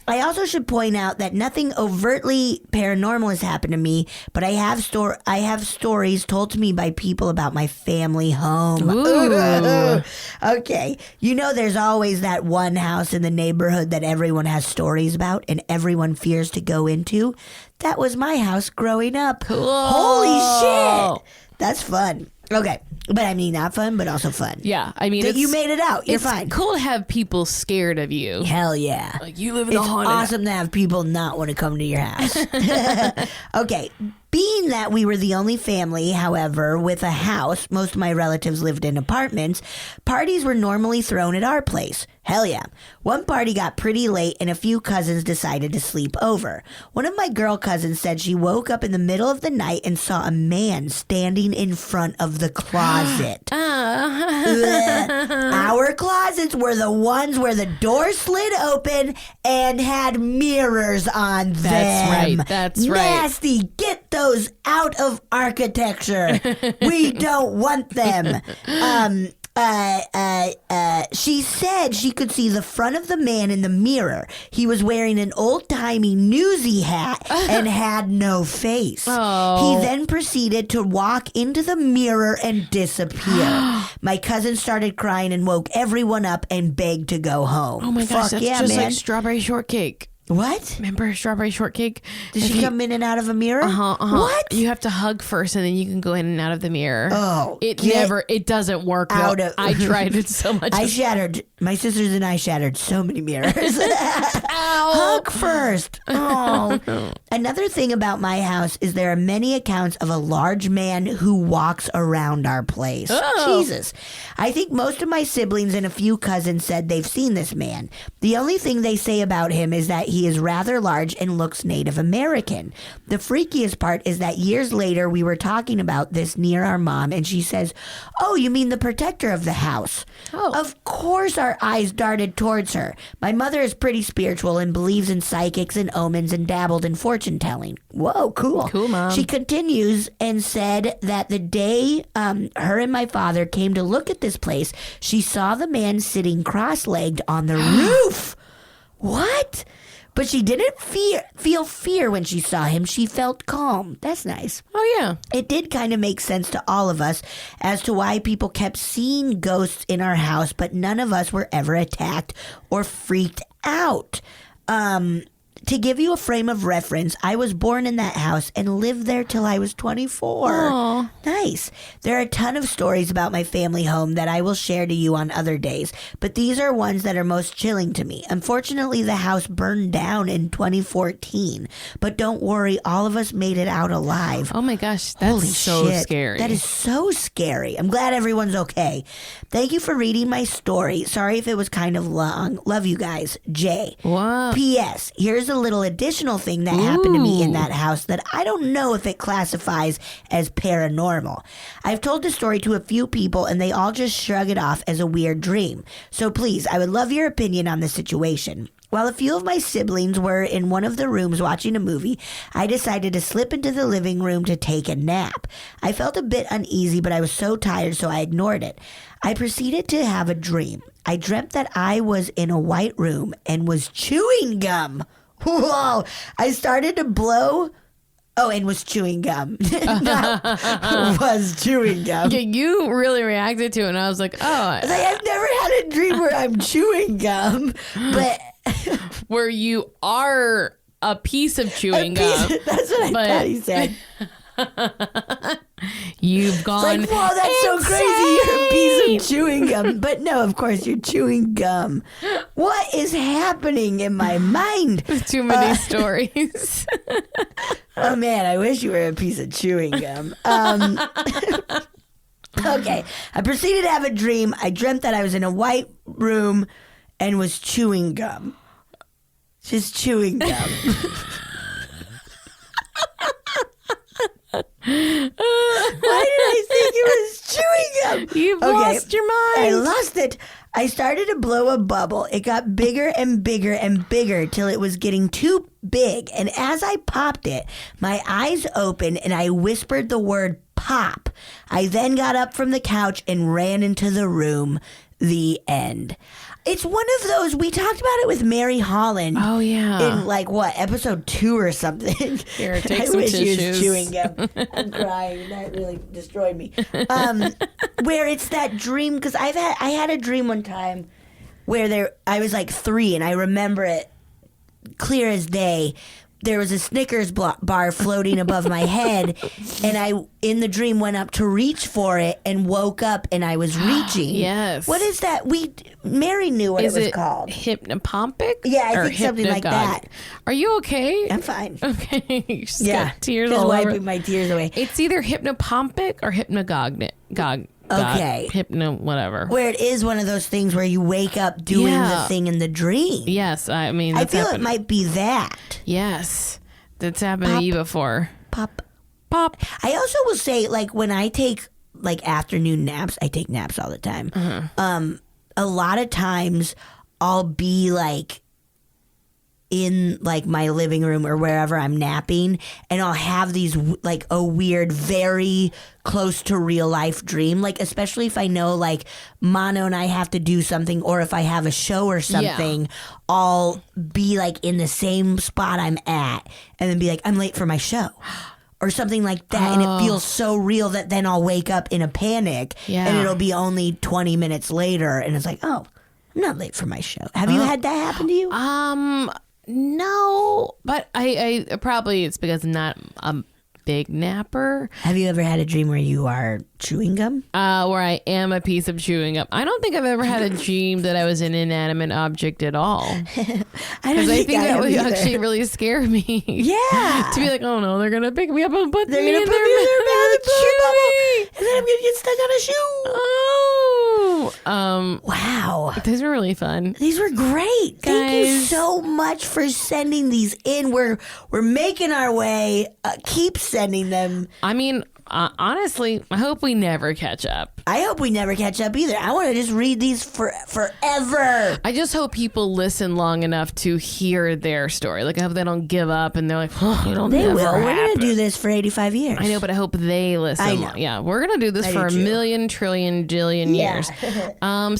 I also should point out that nothing overtly paranormal has happened to me, but I have stories told to me by people about my family home. Ooh. Okay. You know there's always that one house in the neighborhood that everyone has stories about and everyone fears to go into. That was my house growing up. Cool. Holy shit. That's fun. Okay. But I mean, not fun, but also fun. Yeah, I mean, You made it out. You're it's fine. cool to have people scared of you. Hell yeah. Like you live in It's a haunted awesome to have people not want to come to your house. Okay. Being that we were the only family, however, with a house, most of my relatives lived in apartments, parties were normally thrown at our place. Hell yeah. One party got pretty late and a few cousins decided to sleep over. One of my girl cousins said she woke up in the middle of the night and saw a man standing in front of the closet. Our closets were the ones where the door slid open and had mirrors on them. That's right. That's right. Nasty. Get those out of architecture. We don't want them. She said she could see the front of the man in the mirror. He was wearing an old-timey newsy hat and had no face. Oh. He then proceeded to walk into the mirror and disappear. My cousin started crying and woke everyone up and begged to go home. Oh my gosh, Fuck that's yeah, just man. like strawberry shortcake. What? Remember strawberry shortcake? Did she come in and out of a mirror? What? You have to hug first, and then you can go in and out of the mirror. Oh, it get it doesn't work. out Though. of- I tried it so much. my sisters and I shattered so many mirrors. Hug first. Oh. Another thing about my house is there are many accounts of a large man who walks around our place. Oh. Jesus. I think most of my siblings and a few cousins said they've seen this man. The only thing they say about him is that he is rather large and looks Native American. The freakiest part is that years later we were talking about this near our mom, and she says, "Oh, you mean the protector of the house?" Oh. Of course our eyes darted towards her. My mother is pretty spiritual and believes in psychics and omens and dabbled in fortune telling. Whoa, cool. Cool, Mom. She continues and said that the day her and my father came to look at this place, she saw the man sitting cross-legged on the roof. What? But she didn't feel fear when she saw him. She felt calm. That's nice. Oh yeah. It did kind of make sense to all of us as to why people kept seeing ghosts in our house, but none of us were ever attacked or freaked out. To give you a frame of reference, I was born in that house and lived there till I was 24. Aw. Nice. There are a ton of stories about my family home that I will share to you on other days, but these are ones that are most chilling to me. Unfortunately, the house burned down in 2014, but don't worry, all of us made it out alive. Oh my gosh, that's Holy so shit. scary. That is so scary. I'm glad everyone's okay. Thank you for reading my story. Sorry if it was kind of long. Love you guys. Jay. Wow. P.S. Here's a little additional thing that happened to me in Ooh. that house that I don't know if it classifies as paranormal. I've told the story to a few people and they all just shrug it off as a weird dream. So please, I would love your opinion on the situation. While a few of my siblings were in one of the rooms watching a movie, I decided to slip into the living room to take a nap. I felt a bit uneasy, but I was so tired, so I ignored it. I proceeded to have a dream. I dreamt that I was in a white room and was chewing gum. Whoa! I started to blow. Oh, and was chewing gum. Was chewing gum. Yeah, you really reacted to it, and I was like, oh, Like, I've never had a dream where I'm chewing gum, but where you are a piece of chewing gum. That's what I But- thought he said. You've gone. Like, whoa, that's so crazy. You're a piece of chewing gum. But no, of course, you're chewing gum. What is happening in my mind? Too many stories. Oh, man, I wish you were a piece of chewing gum. Okay, I proceeded to have a dream. I dreamt that I was in a white room and was chewing gum. Just chewing gum. Why did I think it was chewing gum? You've Okay, lost your I mind. lost it. I started to blow a bubble. It got bigger and bigger and bigger till it was getting too big. And as I popped it, my eyes opened and I whispered the word pop. I then got up from the couch and ran into the room. The end. It's one of those, we talked about it with Mary Holland. Oh, yeah. In like what, episode 2 or something. Here, take I some wish he was tissues. chewing gum. I'm crying. That really destroyed me. Where it's that dream, because I had a dream one time where I was like 3 and I remember it clear as day. There was a Snickers bar floating above my head, and I, in the dream, went up to reach for it and woke up, and I was reaching. Yes. What is that? Mary knew what Is it was it called. hypnopompic? Yeah, I Or think something like hypnagogic? that. Are you okay? I'm fine. Okay. You just Yeah, got tears just all wiping over. my tears away. It's either hypnopompic or hypnagogic. Okay. Hypno whatever. Where it is one of those things where you wake up doing Yeah. the thing in the dream. Yes, I mean I that's feel happened. it might be that. Yes, that's happened to you before. Pop. Pop. I also will say, like, when I take like afternoon naps, I take naps all the time. Mm-hmm. A lot of times I'll be like in like my living room or wherever I'm napping, and I'll have these like a weird, very close to real life dream. Like especially if I know like Mono and I have to do something, or if I have a show or something, I'll be like in the same spot I'm at, and then be like, I'm late for my show. Or something like that, and it feels so real that then I'll wake up in a panic, and it'll be only 20 minutes later, and it's like, oh, I'm not late for my show. Have you had that happen to you? No, but I probably it's because I'm not a big napper. Have you ever had a dream where you are chewing gum? Where I am a piece of chewing gum. I don't think I've ever had a dream that I was an inanimate object at all. I think that would actually really scare me. Yeah. To be like, oh no, they're gonna pick me up and put They're me gonna in put their me in their mouth and chew me. and then I'm gonna get stuck on a shoe. Oh, Wow. these were really fun. These were great. Thank you Guys. so much for sending these in. We're making our way. Keep sending them. I mean, honestly, I hope we never catch up. I hope we never catch up either. I want to just read these forever. I just hope people listen long enough to hear their story. Like, I hope they don't give up and they're like, oh, it'll They never will. We're happen. going to do this for 85 years. I know, but I hope they listen. I know. Yeah, we're gonna do this I for do a too. million, trillion, jillion Yeah. years.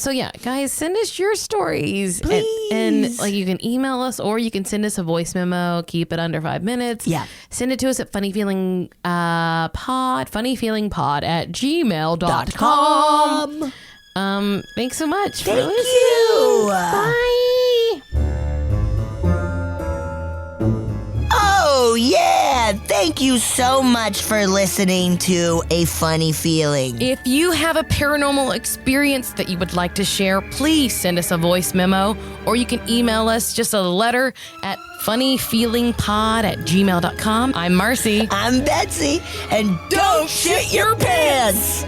So yeah, guys, send us your stories. Please. And like you can email us or you can send us a voice memo. Keep it under 5 minutes. Yeah. Send it to us at funnyfeelingpod @gmail.com. Thanks so much for Thank listening. you. Bye. Oh, yeah. Thank you so much for listening to A Funny Feeling. If you have a paranormal experience that you would like to share, please send us a voice memo or you can email us just a letter at funnyfeelingpod@gmail.com. I'm Marcy. I'm Betsy, and don't shit your pants.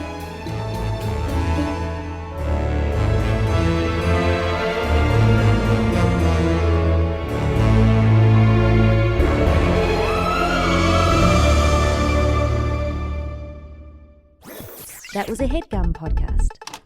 That was a HeadGum podcast.